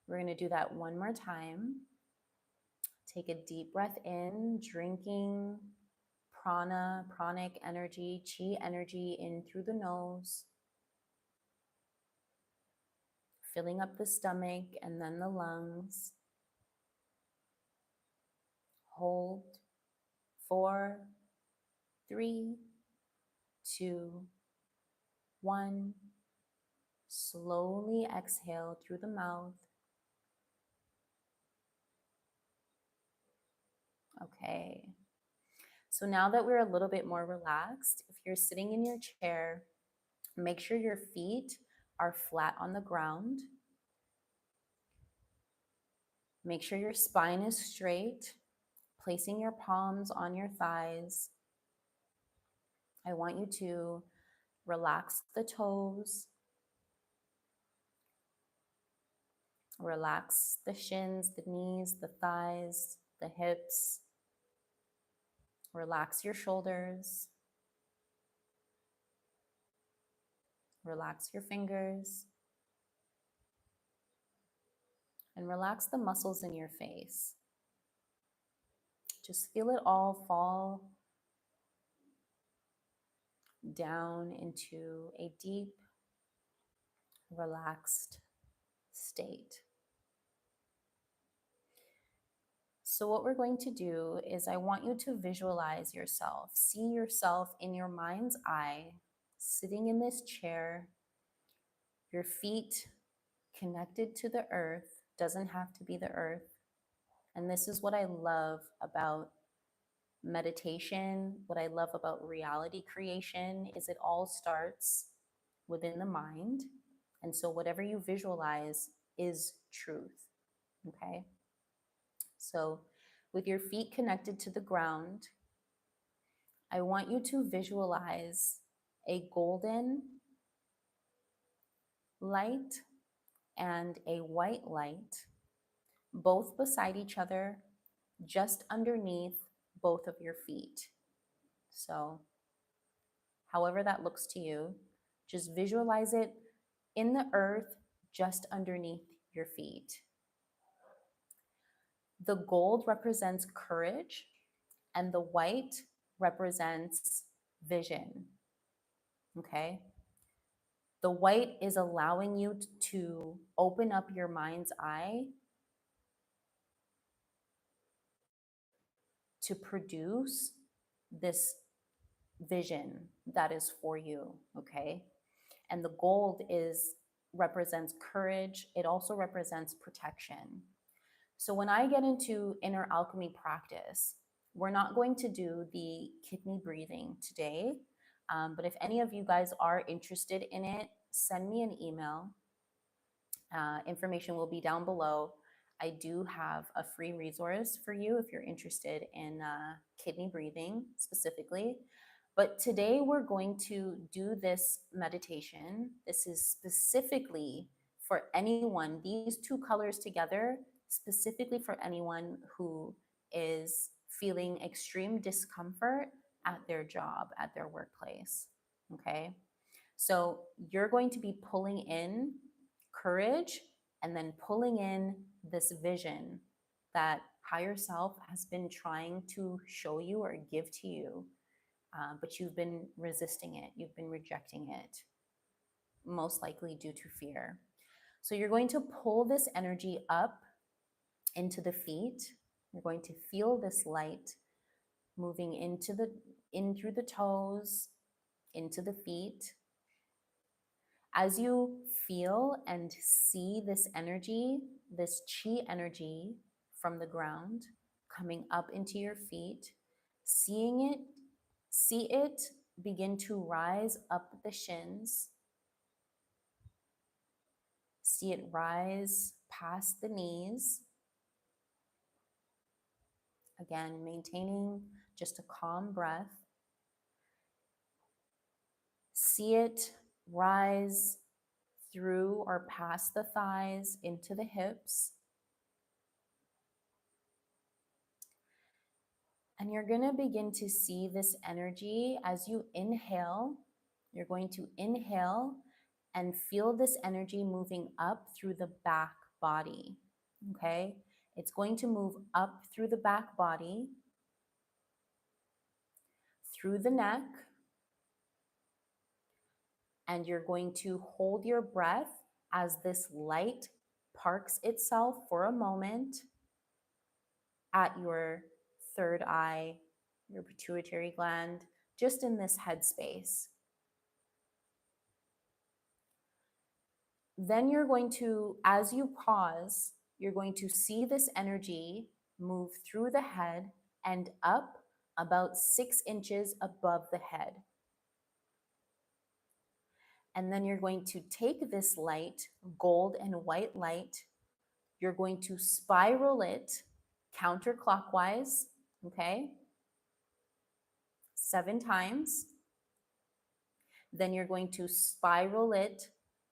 We're going to do that 1 more time. Take a deep breath in, drinking pranic energy, chi energy in through the nose, filling up the stomach and then the lungs. Hold. 4, 3, 2, 1. Slowly exhale through the mouth. Okay. So now that we're a little bit more relaxed, if you're sitting in your chair, make sure your feet are flat on the ground. Make sure your spine is straight, placing your palms on your thighs. I want you to relax the toes. Relax the shins, the knees, the thighs, the hips. Relax your shoulders. Relax your fingers. And relax the muscles in your face. Just feel it all fall down into a deep, relaxed state. So what we're going to do is I want you to visualize yourself, see yourself in your mind's eye, sitting in this chair, your feet connected to the earth, doesn't have to be the earth. And this is what I love about meditation, what I love about reality creation is it all starts within the mind. And so whatever you visualize is truth, okay? So with your feet connected to the ground, I want you to visualize a golden light and a white light, both beside each other, just underneath both of your feet. So however that looks to you, just visualize it in the earth just underneath your feet. The gold represents courage and the white represents vision, okay? The white is allowing you to open up your mind's eye to produce this vision that is for you, okay? And the gold represents courage. It also represents protection. So when I get into inner alchemy practice, we're not going to do the kidney breathing today. But if any of you guys are interested in it, send me an email. Information will be down below. I do have a free resource for you if you're interested in kidney breathing specifically. But today we're going to do this meditation. This is specifically for anyone, these two colors together, specifically for anyone who is feeling extreme discomfort at their job, at their workplace, okay? So you're going to be pulling in courage and then pulling in this vision that higher self has been trying to show you or give to you, but you've been resisting it, you've been rejecting it, most likely due to fear. So you're going to pull this energy up into the feet. You're going to feel this light moving in through the toes, into the feet. As you feel and see this energy, this chi energy from the ground coming up into your feet, see it begin to rise up the shins. See it rise past the knees. Again, maintaining just a calm breath. See it rise through or past the thighs into the hips. And you're going to begin to see this energy as you inhale. You're going to inhale and feel this energy moving up through the back body, okay? It's going to move up through the back body, through the neck, and you're going to hold your breath as this light parks itself for a moment at your third eye, your pituitary gland, just in this headspace. Then you're going to, as you pause, you're going to see this energy move through the head and up about 6 inches above the head. And then you're going to take this light, gold and white light, you're going to spiral it counterclockwise, okay? 7 times. Then you're going to spiral it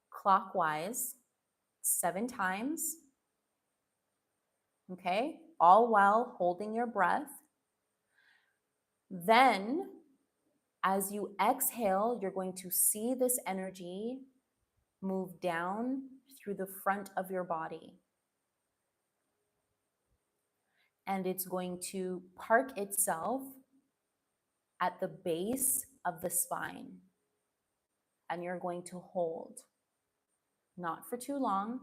clockwise 7 times. okay? All while holding your breath. Then, as you exhale, you're going to see this energy move down through the front of your body. And it's going to park itself at the base of the spine. And you're going to hold, not for too long,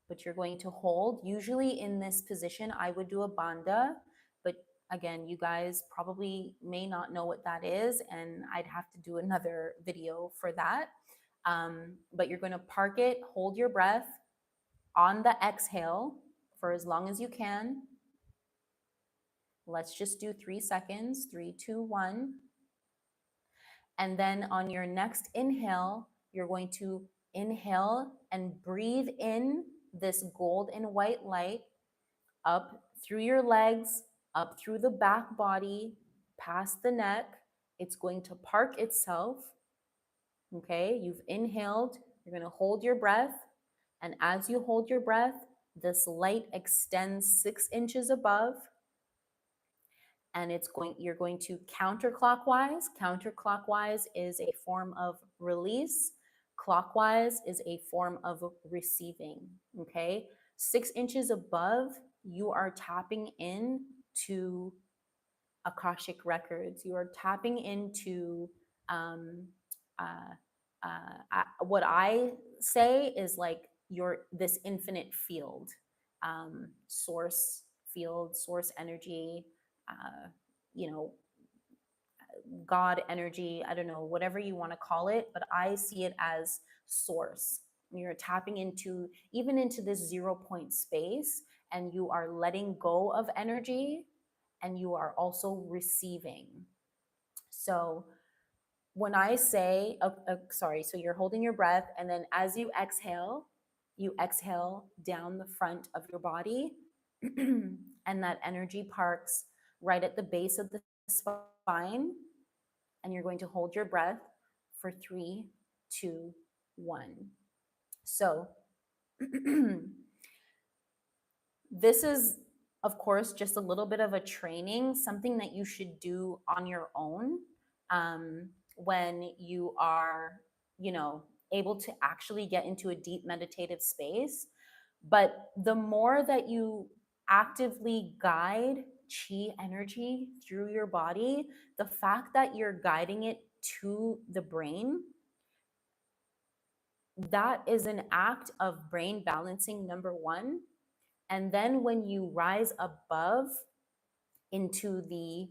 but you're going to hold. Usually in this position, I would do a bandha, but again, you guys probably may not know what that is, and I'd have to do another video for that. But you're going to park it, hold your breath on the exhale for as long as you can. Let's just do 3 seconds. 3, 2, 1. And then on your next inhale, you're going to inhale and breathe in this gold and white light up through your legs, up through the back body, past the neck. It's going to park itself. Okay, you've inhaled, you're going to hold your breath. And as you hold your breath, this light extends 6 inches above. And you're going to counterclockwise. Counterclockwise is a form of release. Clockwise is a form of receiving. Okay, 6 inches above, you are tapping in to Akashic records. You are tapping into what I say is like this infinite field, source field, source energy, you know, God energy, I don't know, whatever you want to call it, but I see it as source. You're tapping into, even into this 0 point space, and you are letting go of energy, and you are also receiving. So when I say, so you're holding your breath, and then as you exhale down the front of your body, and that energy parks right at the base of the spine, and you're going to hold your breath for 3, 2, 1. So this is, of course, just a little bit of a training, something that you should do on your own when you are, able to actually get into a deep meditative space. But the more that you actively guide chi energy through your body, the fact that you're guiding it to the brain, that is an act of brain balancing, number one. And then when you rise above into the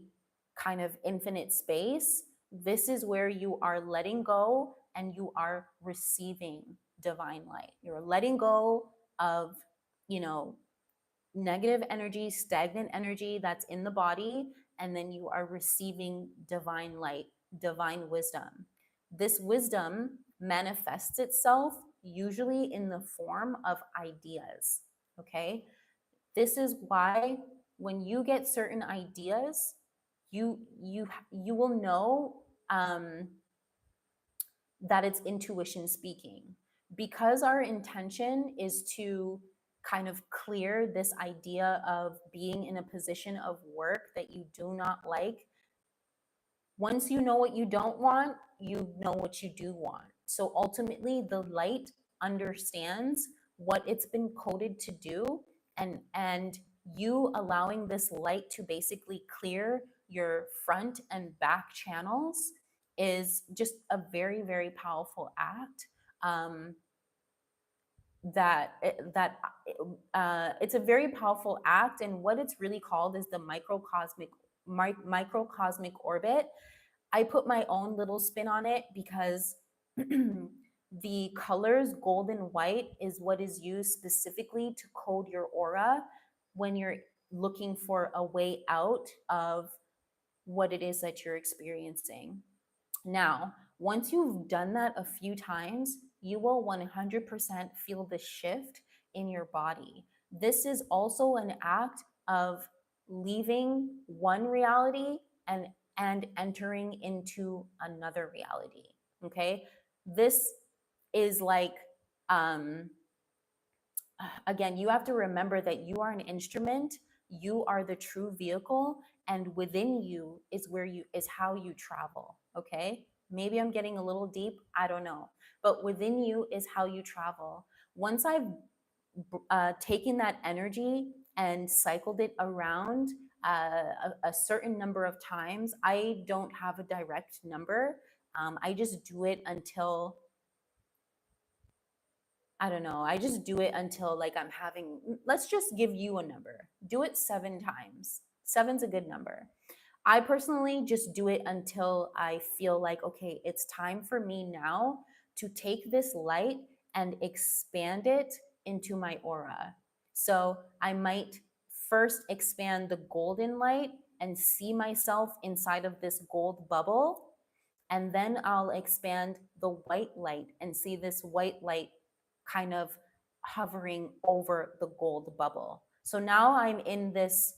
kind of infinite space, this is where you are letting go and you are receiving divine light. You're letting go of, negative energy, stagnant energy that's in the body, and then you are receiving divine light, divine wisdom. This wisdom manifests itself usually in the form of ideas, okay? This is why when you get certain ideas, you will know that it's intuition speaking, because our intention is to kind of clear this idea of being in a position of work that you do not like. Once you know what you don't want, you know what you do want. So ultimately, the light understands what it's been coded to do, and you allowing this light to basically clear your front and back channels is just a very, very powerful act. It's a very powerful act, and what it's really called is the microcosmic orbit. I put my own little spin on it because the colors gold and white is what is used specifically to code your aura when you're looking for a way out of what it is that you're experiencing. Now, once you've done that a few times, you will 100% feel the shift in your body. This is also an act of leaving one reality and entering into another reality. Okay? This is like again, you have to remember that you are an instrument, you are the true vehicle, and within you is where you is how you travel. Okay, maybe I'm getting a little deep, I don't know, but within you is how you travel. Once I've taken that energy and cycled it around a certain number of times, I don't have a direct number. I just do it until, I don't know. I just do it until like I'm having, let's just give you a number. Do it 7 times. Seven's a good number. I personally just do it until I feel like, okay, it's time for me now to take this light and expand it into my aura. So I might first expand the golden light and see myself inside of this gold bubble. And then I'll expand the white light and see this white light kind of hovering over the gold bubble. So now I'm in this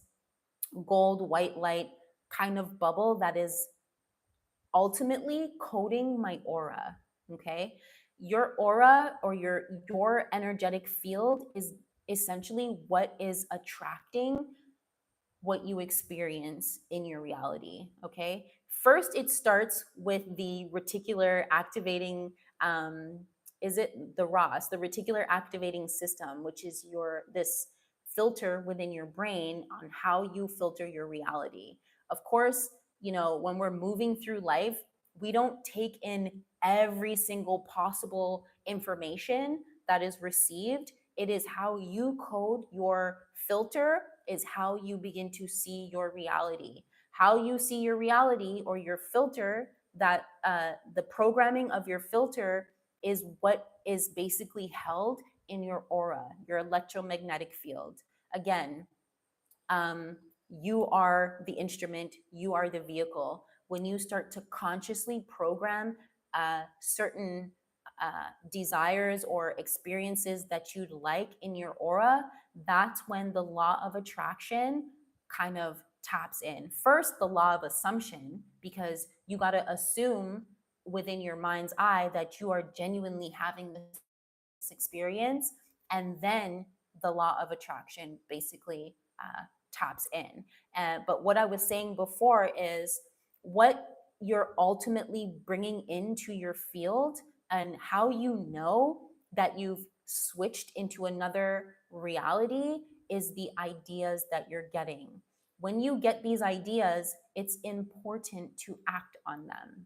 gold white light kind of bubble that is ultimately coating my aura. Okay, your aura or your energetic field is essentially what is attracting what you experience in your reality. Okay, first it starts with the reticular activating, is it the ROS, the reticular activating system, which is your this filter within your brain on how you filter your reality. Of course, you know, when we're moving through life, we don't take in every single possible information that is received. It is how you code your filter, is how you begin to see your reality. How you see your reality or your filter, that the programming of your filter is what is basically held in your aura, your electromagnetic field. Again, you are the instrument, you are the vehicle. When you start to consciously program certain desires or experiences that you'd like in your aura, that's when the law of attraction kind of taps in. First, the law of assumption, because you got to assume within your mind's eye that you are genuinely having this experience, and then the law of attraction basically taps in. But what I was saying before is what you're ultimately bringing into your field and how you know that you've switched into another reality is the ideas that you're getting. When you get these ideas, it's important to act on them.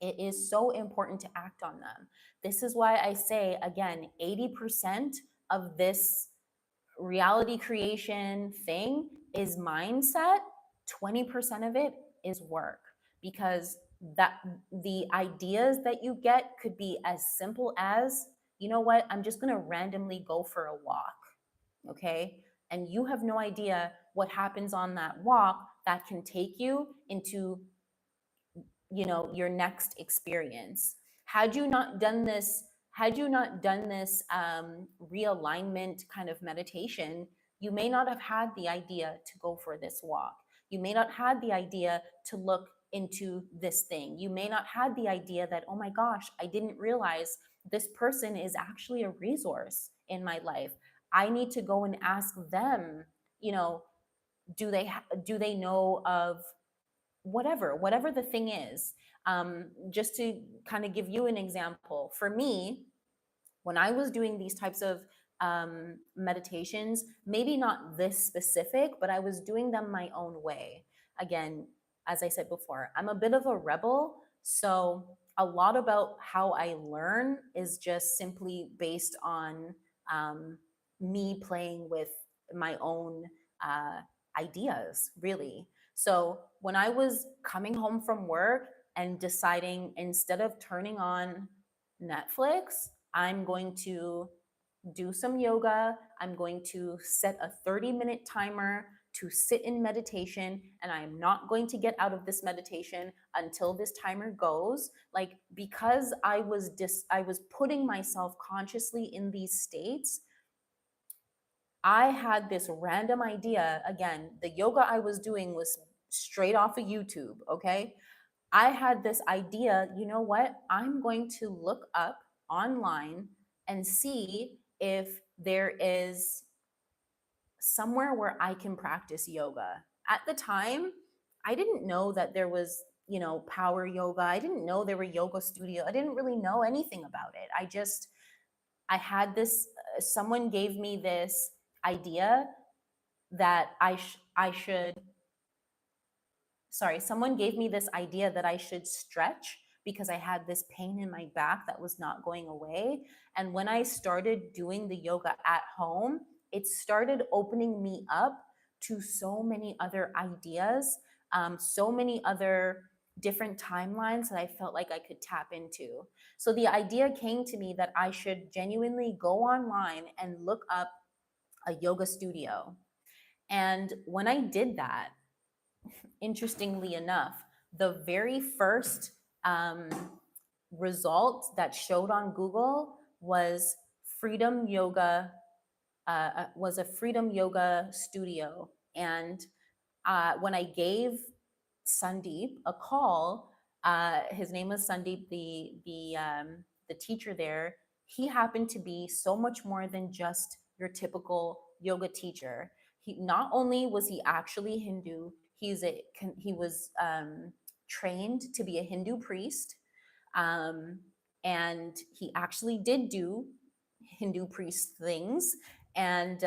It is so important to act on them. This is why I say, again, 80% of this reality creation thing is mindset, 20% of it is work. Because that the ideas that you get could be as simple as, you know what, I'm just going to randomly go for a walk. Okay, and you have no idea what happens on that walk that can take you into, you know, your next experience. Had you not done this, realignment kind of meditation, you may not have had the idea to go for this walk. You may not had the idea to look into this thing. You may not had the idea that, oh my gosh, I didn't realize this person is actually a resource in my life. I need to go and ask them, you know, do they know of whatever the thing is. Just to kind of give you an example, for me, when I was doing these types of meditations, maybe not this specific, but I was doing them my own way. Again, as I said before, I'm a bit of a rebel. So a lot about how I learn is just simply based on me playing with my own ideas, really. So when I was coming home from work and deciding, instead of turning on Netflix, I'm going to do some yoga. I'm going to set a 30-minute timer to sit in meditation, and I am not going to get out of this meditation until this timer goes. Like, because I was putting myself consciously in these states, I had this random idea. Again, the yoga I was doing was straight off of YouTube, okay? I had this idea, you know what? I'm going to look up online and see if there is somewhere where I can practice yoga. At the time, I didn't know that there was, power yoga. I didn't know there were yoga studio. I didn't really know anything about it. I had this, someone gave me this idea that I should, sorry, someone gave me this idea that I should stretch because I had this pain in my back that was not going away. And when I started doing the yoga at home, it started opening me up to so many other ideas, so many other different timelines that I felt like I could tap into. So the idea came to me that I should genuinely go online and look up a yoga studio. And when I did that, interestingly enough, the very first um, result that showed on Google was Freedom Yoga, was a Freedom Yoga studio. And when I gave Sandeep a call, his name was Sandeep, the teacher there. He happened to be so much more than just your typical yoga teacher. He not only was he actually Hindu, he was trained to be a Hindu priest, um, and he actually did do Hindu priest things. And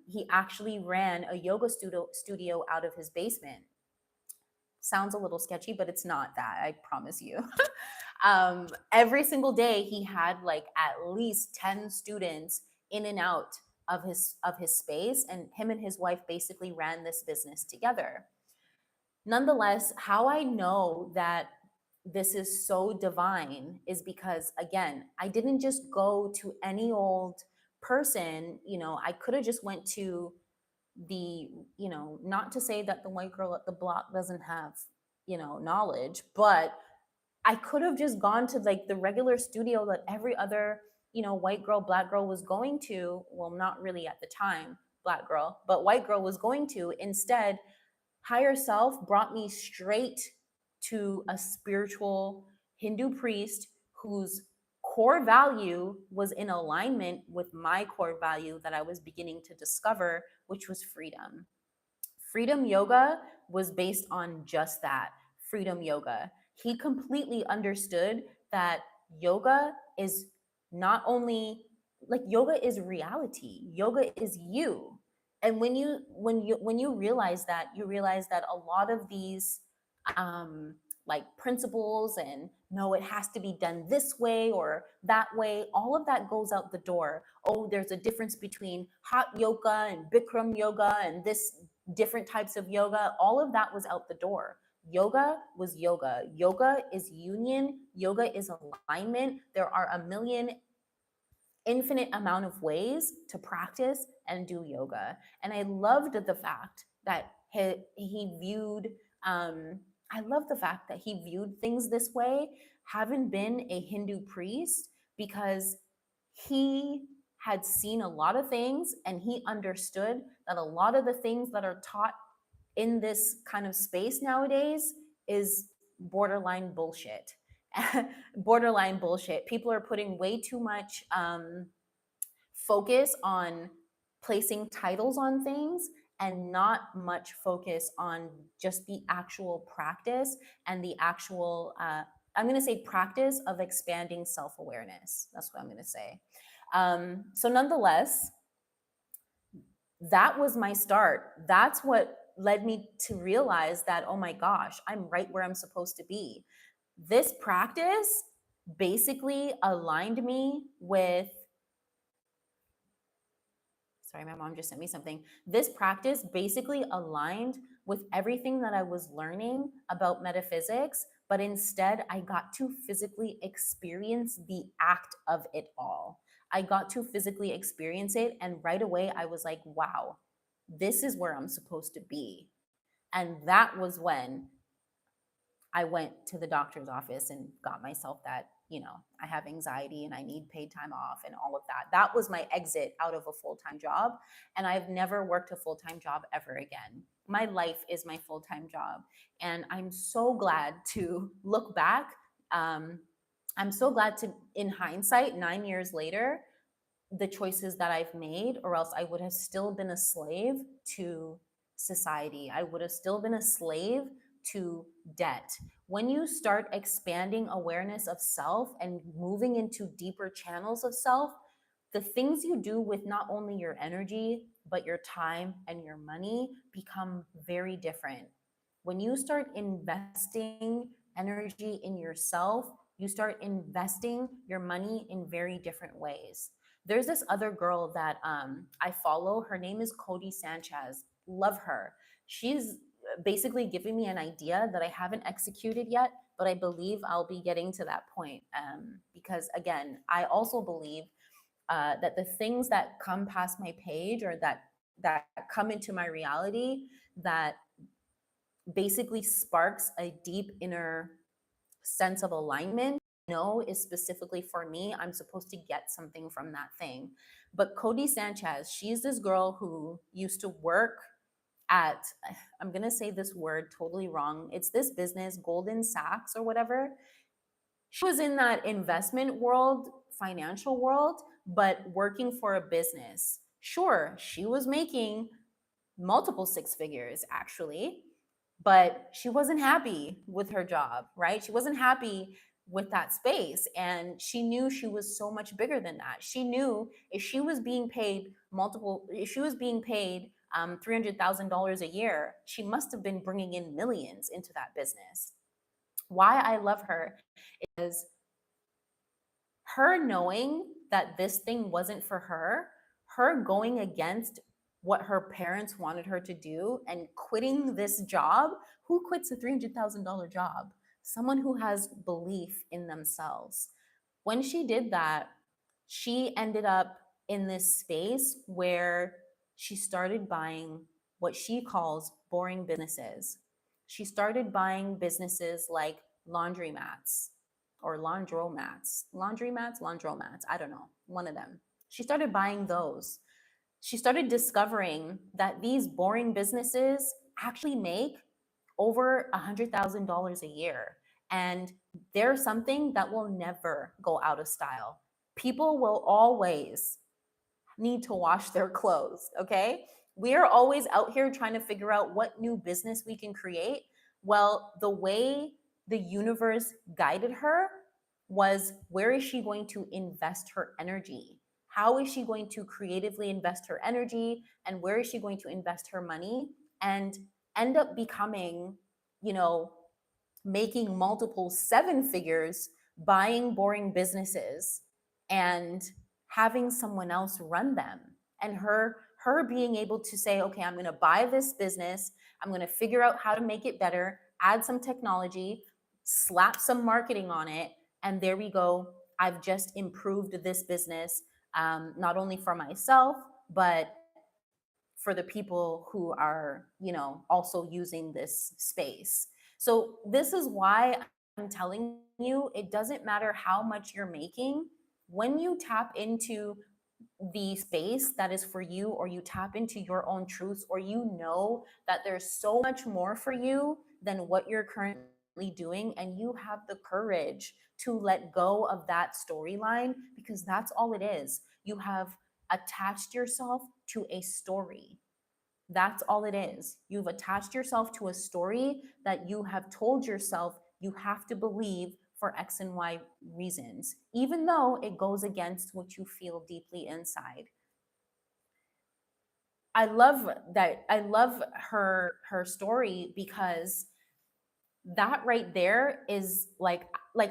he actually ran a yoga studio out of his basement. Sounds a little sketchy, but it's not that, I promise you. Every single day he had like at least 10 students in and out of his space, and him and his wife basically ran this business together. Nonetheless, how I know that this is so divine is because, again, I didn't just go to any old person. I could have just went to the, not to say that the white girl at the block doesn't have, knowledge, but I could have just gone to like the regular studio that every other, white girl, black girl was going to. Well, not really at the time, black girl, but white girl was going to. Instead, higher self brought me straight to a spiritual Hindu priest whose core value was in alignment with my core value that I was beginning to discover, which was freedom. Freedom yoga was based on just that, freedom yoga. He completely understood that yoga is not only like yoga is reality. Yoga is you. And when you realize that, you realize that a lot of these like principles and no, it has to be done this way or that way, all of that goes out the door. Oh, there's a difference between hot yoga and Bikram yoga and this different types of yoga. All of that was out the door. Yoga was yoga. Yoga is union. Yoga is alignment. There are a million infinite amount of ways to practice and do yoga. And I loved the fact that he viewed, I love the fact that he viewed things this way, having been a Hindu priest, because he had seen a lot of things and he understood that a lot of the things that are taught in this kind of space nowadays is borderline bullshit. Borderline bullshit. People are putting way too much focus on placing titles on things and not much focus on just the actual practice and the actual, I'm going to say, practice of expanding self-awareness. That's what I'm going to say. So nonetheless, that was my start. That's what led me to realize that, oh my gosh, I'm right where I'm supposed to be. This practice basically aligned me with, sorry, my mom just sent me something. This practice basically aligned with everything that I was learning about metaphysics, but instead I got to physically experience the act of it all. I got to physically experience it, and right away I was like, wow, this is where I'm supposed to be. And that was when I went to the doctor's office and got myself that, I have anxiety and I need paid time off and all of that. That was my exit out of a full-time job. And I've never worked a full-time job ever again. My life is my full-time job. And I'm so glad to look back. I'm so glad to, in hindsight, 9 years later, the choices that I've made, or else I would have still been a slave to society. I would have still been a slave to debt. When you start expanding awareness of self and moving into deeper channels of self, the things you do with not only your energy, but your time and your money become very different. When you start investing energy in yourself, you start investing your money in very different ways. There's this other girl that I follow. Her name is Cody Sanchez. Love her. She's basically giving me an idea that I haven't executed yet, but I believe I'll be getting to that point. Because again, I also believe that the things that come past my page, or that come into my reality, that basically sparks a deep inner sense of alignment, is specifically for me. I'm supposed to get something from that thing. But Cody Sanchez, she's this girl who used to work at, I'm going to say this word totally wrong. It's this business, Golden Sachs or whatever. She was in that investment world, financial world, but working for a business. Sure, she was making multiple six figures actually, but she wasn't happy with her job, right? She wasn't happy with that space. And she knew she was so much bigger than that. She knew if she was being paid $300,000 a year, she must have been bringing in millions into that business. Why I love her is her knowing that this thing wasn't for her, her going against what her parents wanted her to do and quitting this job. Who quits a $300,000 job? Someone who has belief in themselves. When she did that, she ended up in this space where she started buying what she calls boring businesses. She started buying businesses like laundromats or laundromats, I don't know, one of them. She started buying those. She started discovering that these boring businesses actually make over $100,000 a year. And they're something that will never go out of style. People will always need to wash their clothes, okay? We are always out here trying to figure out what new business we can create. Well, the way the universe guided her was, where is she going to invest her energy? How is she going to creatively invest her energy? And where is she going to invest her money? And end up becoming, you know, making multiple seven figures, buying boring businesses and having someone else run them. And her being able to say, okay, I'm going to buy this business, I'm going to figure out how to make it better, add some technology, slap some marketing on it, and there we go. I've just improved this business, not only for myself, but for the people who are, also using this space. So this is why I'm telling you, it doesn't matter how much you're making. When you tap into the space that is for you, or you tap into your own truths, or you know that there's so much more for you than what you're currently doing, and you have the courage to let go of that storyline, because that's all it is. You have attached yourself to a story. That's all it is. You've attached yourself to a story that you have told yourself you have to believe for X and Y reasons, even though it goes against what you feel deeply inside. I love that. I love her story, because that right there is like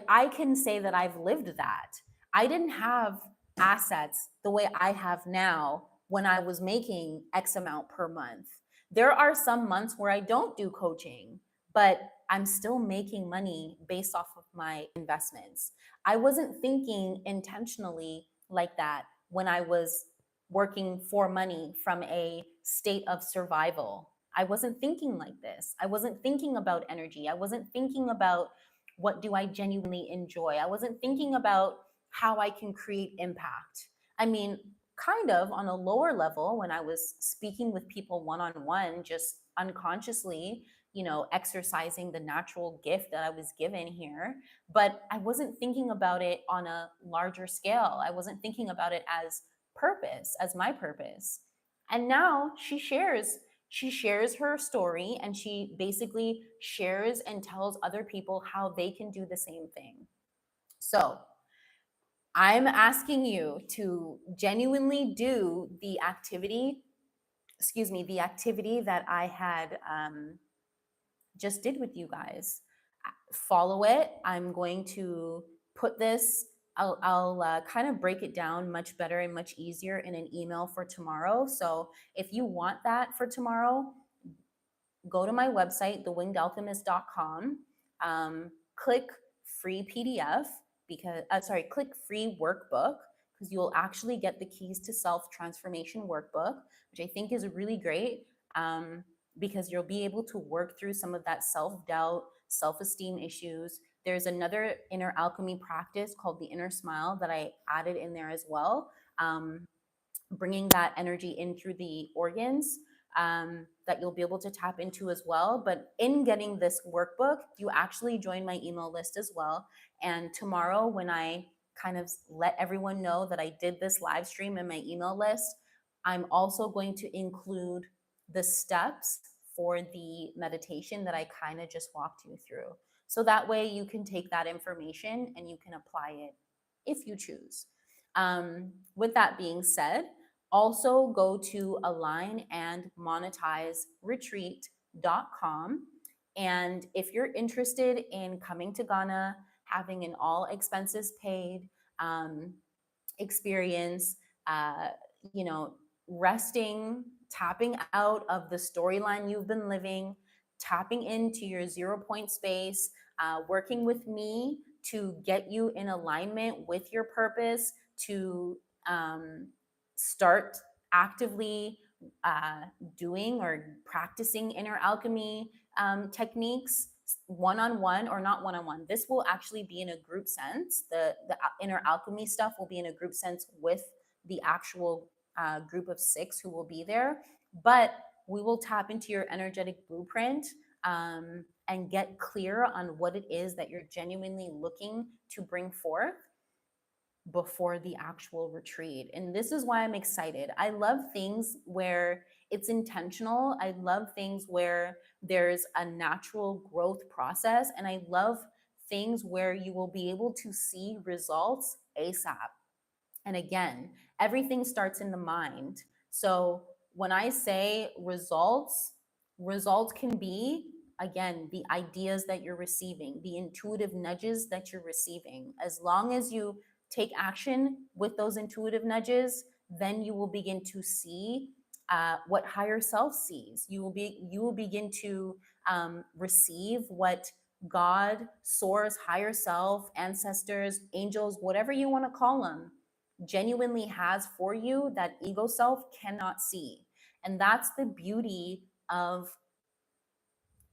I can say that I've lived that. I didn't have assets the way I have now when I was making X amount per month. There are some months where I don't do coaching, but I'm still making money based off of my investments. I wasn't thinking intentionally like that when I was working for money from a state of survival. I wasn't thinking like this. I wasn't thinking about energy. I wasn't thinking about what do I genuinely enjoy. I wasn't thinking about how I can create impact. I mean, kind of on a lower level, when I was speaking with people one on one, just unconsciously, exercising the natural gift that I was given here. But I wasn't thinking about it on a larger scale. I wasn't thinking about it as purpose, as my purpose. And now she shares her story, and she basically shares and tells other people how they can do the same thing. So I'm asking you to genuinely do the activity, the activity that I had just did with you guys. Follow it. I'm going to put this, I'll kind of break it down much better and much easier in an email for tomorrow. So if you want that for tomorrow, go to my website, thewingedalchemist.com, click free PDF because, click free workbook, because you'll actually get the Keys to Self Transformation workbook, which I think is really great, because you'll be able to work through some of that self-doubt, self-esteem issues. There's another inner alchemy practice called the Inner Smile that I added in there as well, bringing that energy in through the organs, that you'll be able to tap into as well. But in getting this workbook, you actually join my email list as well. And tomorrow, when I kind of let everyone know that I did this live stream in my email list, I'm also going to include the steps for the meditation that I kind of just walked you through. So that way you can take that information and you can apply it if you choose. With that being said, also go to alignandmonetizeretreat.com. And if you're interested in coming to Ghana, having an all expenses paid experience, you know, resting, tapping out of the storyline you've been living, tapping into your 0 point space, working with me to get you in alignment with your purpose, to start actively doing or practicing inner alchemy techniques one-on-one, or not one-on-one. This will actually be in a group sense. The inner alchemy stuff will be in a group sense with the actual group of 6 who will be there. But we will tap into your energetic blueprint and get clear on what it is that you're genuinely looking to bring forth before the actual retreat. And this is why I'm excited. I love things where it's intentional. I love things where there's a natural growth process. And I love things where you will be able to see results ASAP. And again, everything starts in the mind. So when I say results can be, again, the ideas that you're receiving, the intuitive nudges that you're receiving. As long as you take action with those intuitive nudges, then you will begin to see what higher self sees. You will begin to receive what God, source, higher self, ancestors, angels, whatever you want to call them, genuinely has for you that ego self cannot see. And that's the beauty of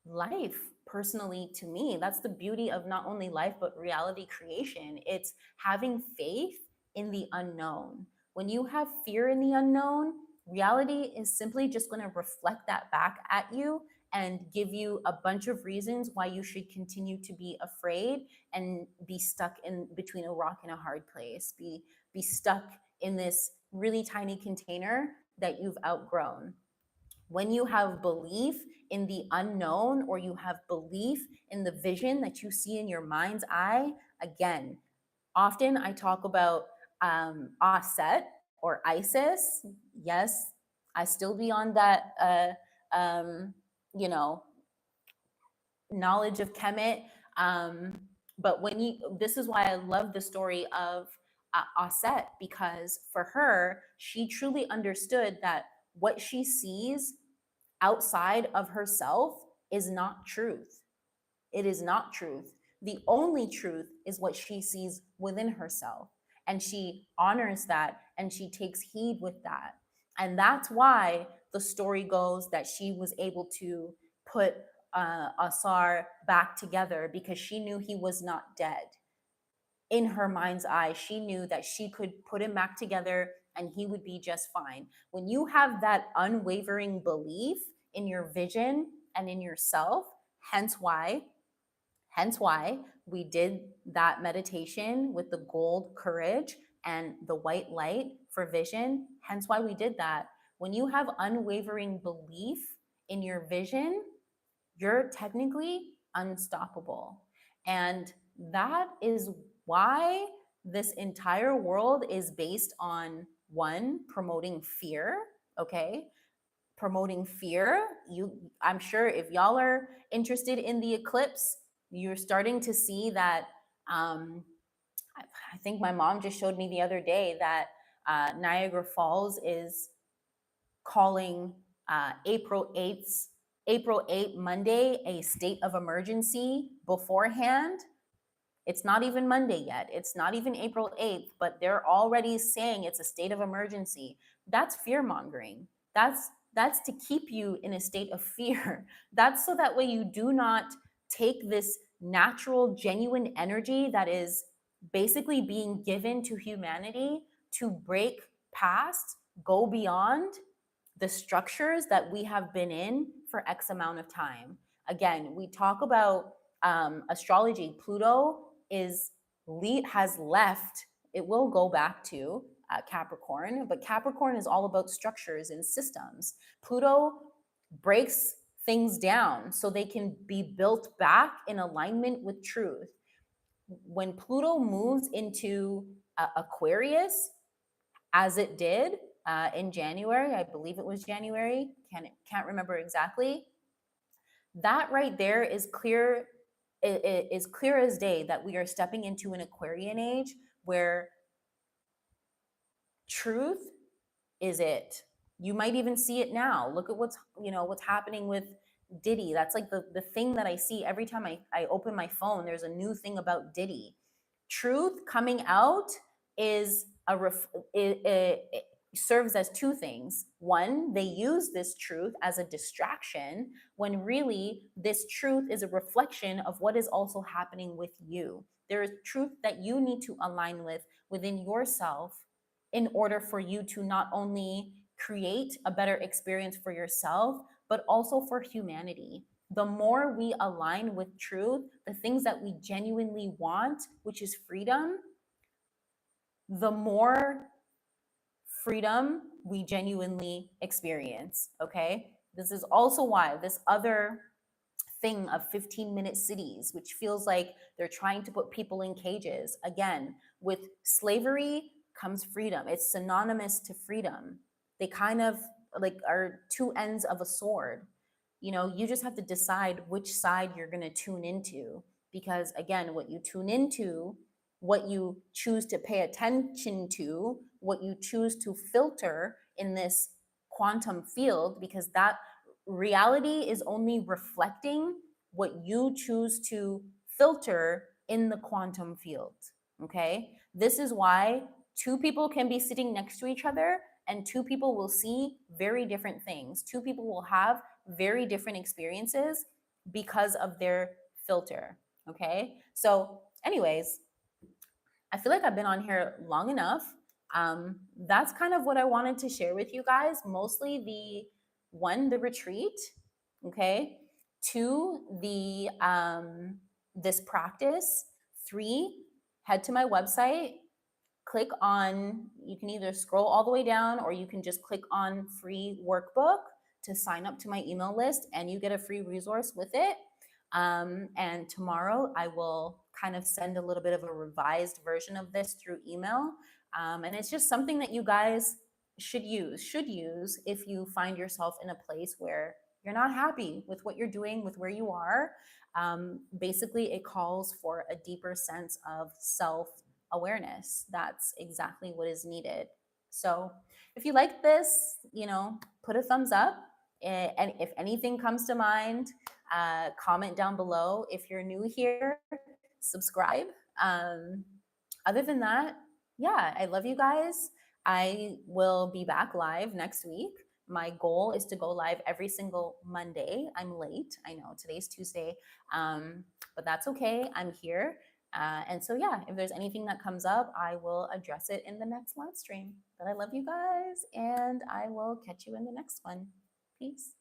life. Personally, to me, that's the beauty of not only life but reality creation. It's having faith in the unknown. When you have fear in the unknown, reality is simply just going to reflect that back at you and give you a bunch of reasons why you should continue to be afraid and be stuck in between a rock and a hard place, be stuck in this really tiny container that you've outgrown. When you have belief in the unknown, or you have belief in the vision that you see in your mind's eye, again, often I talk about Aset or Isis. Yes, I still be on that, you know, knowledge of Kemet. But this is why I love the story of Aset, because for her, she truly understood that what she sees outside of herself is not truth. It is not truth. The only truth is what she sees within herself. And she honors that and she takes heed with that. And that's why the story goes that she was able to put Asar back together, because she knew he was not dead. In her mind's eye, she knew that she could put him back together and he would be just fine. When you have that unwavering belief in your vision and in yourself, hence why we did that meditation with the gold courage, and the white light for vision. Hence why we did that. When you have unwavering belief in your vision, you're technically unstoppable. And that is why this entire world is based on one, promoting fear, okay? Promoting fear. I'm sure if y'all are interested in the eclipse, you're starting to see that I think my mom just showed me the other day that Niagara Falls is calling April 8th, Monday, a state of emergency beforehand. It's not even Monday yet. It's not even April 8th, but they're already saying it's a state of emergency. That's fear mongering. That's to keep you in a state of fear. That's so that way you do not take this natural, genuine energy that is basically being given to humanity to break past, go beyond the structures that we have been in for X amount of time. Again, we talk about astrology. Pluto has left. It will go back to Capricorn, but Capricorn is all about structures and systems. Pluto breaks things down so they can be built back in alignment with truth. When Pluto moves into Aquarius, as it did in January, I believe it was January, can't remember exactly. That right there is clear. It is clear as day that we are stepping into an Aquarian age where truth is it. You might even see it now. Look at what's happening with Diddy. That's like the thing that I see every time I open my phone. There's a new thing about Diddy. Truth coming out is it serves as two things. One, they use this truth as a distraction when really this truth is a reflection of what is also happening with you. There is truth that you need to align with within yourself in order for you to not only create a better experience for yourself, but also for humanity. The more we align with truth, the things that we genuinely want, which is freedom, the more freedom we genuinely experience, okay? This is also why this other thing of 15-minute cities, which feels like they're trying to put people in cages. Again, with slavery comes freedom. It's synonymous to freedom. They kind of like are two ends of a sword. You just have to decide which side you're going to tune into, because again, what you tune into, what you choose to pay attention to, what you choose to filter in this quantum field, because that reality is only reflecting what you choose to filter in the quantum field. Okay? This is why two people can be sitting next to each other and two people will see very different things. Two people will have very different experiences because of their filter. Okay? So, anyways, I feel like I've been on here long enough. That's kind of what I wanted to share with you guys. Mostly the retreat, okay? Two, this practice. Three, head to my website, click on, you can either scroll all the way down or you can just click on free workbook to sign up to my email list and you get a free resource with it. And tomorrow I will kind of send a little bit of a revised version of this through email. And it's just something that you guys should use if you find yourself in a place where you're not happy with what you're doing, with where you are. Basically, it calls for a deeper sense of self-awareness. That's exactly what is needed. So if you like this, put a thumbs up. And if anything comes to mind, comment down below. If you're new here, subscribe. Other than that, yeah, I love you guys. I will be back live next week. My goal is to go live every single Monday. I'm late. I know today's Tuesday, but that's okay. I'm here. And so, yeah, if there's anything that comes up, I will address it in the next live stream. But I love you guys, and I will catch you in the next one. Peace.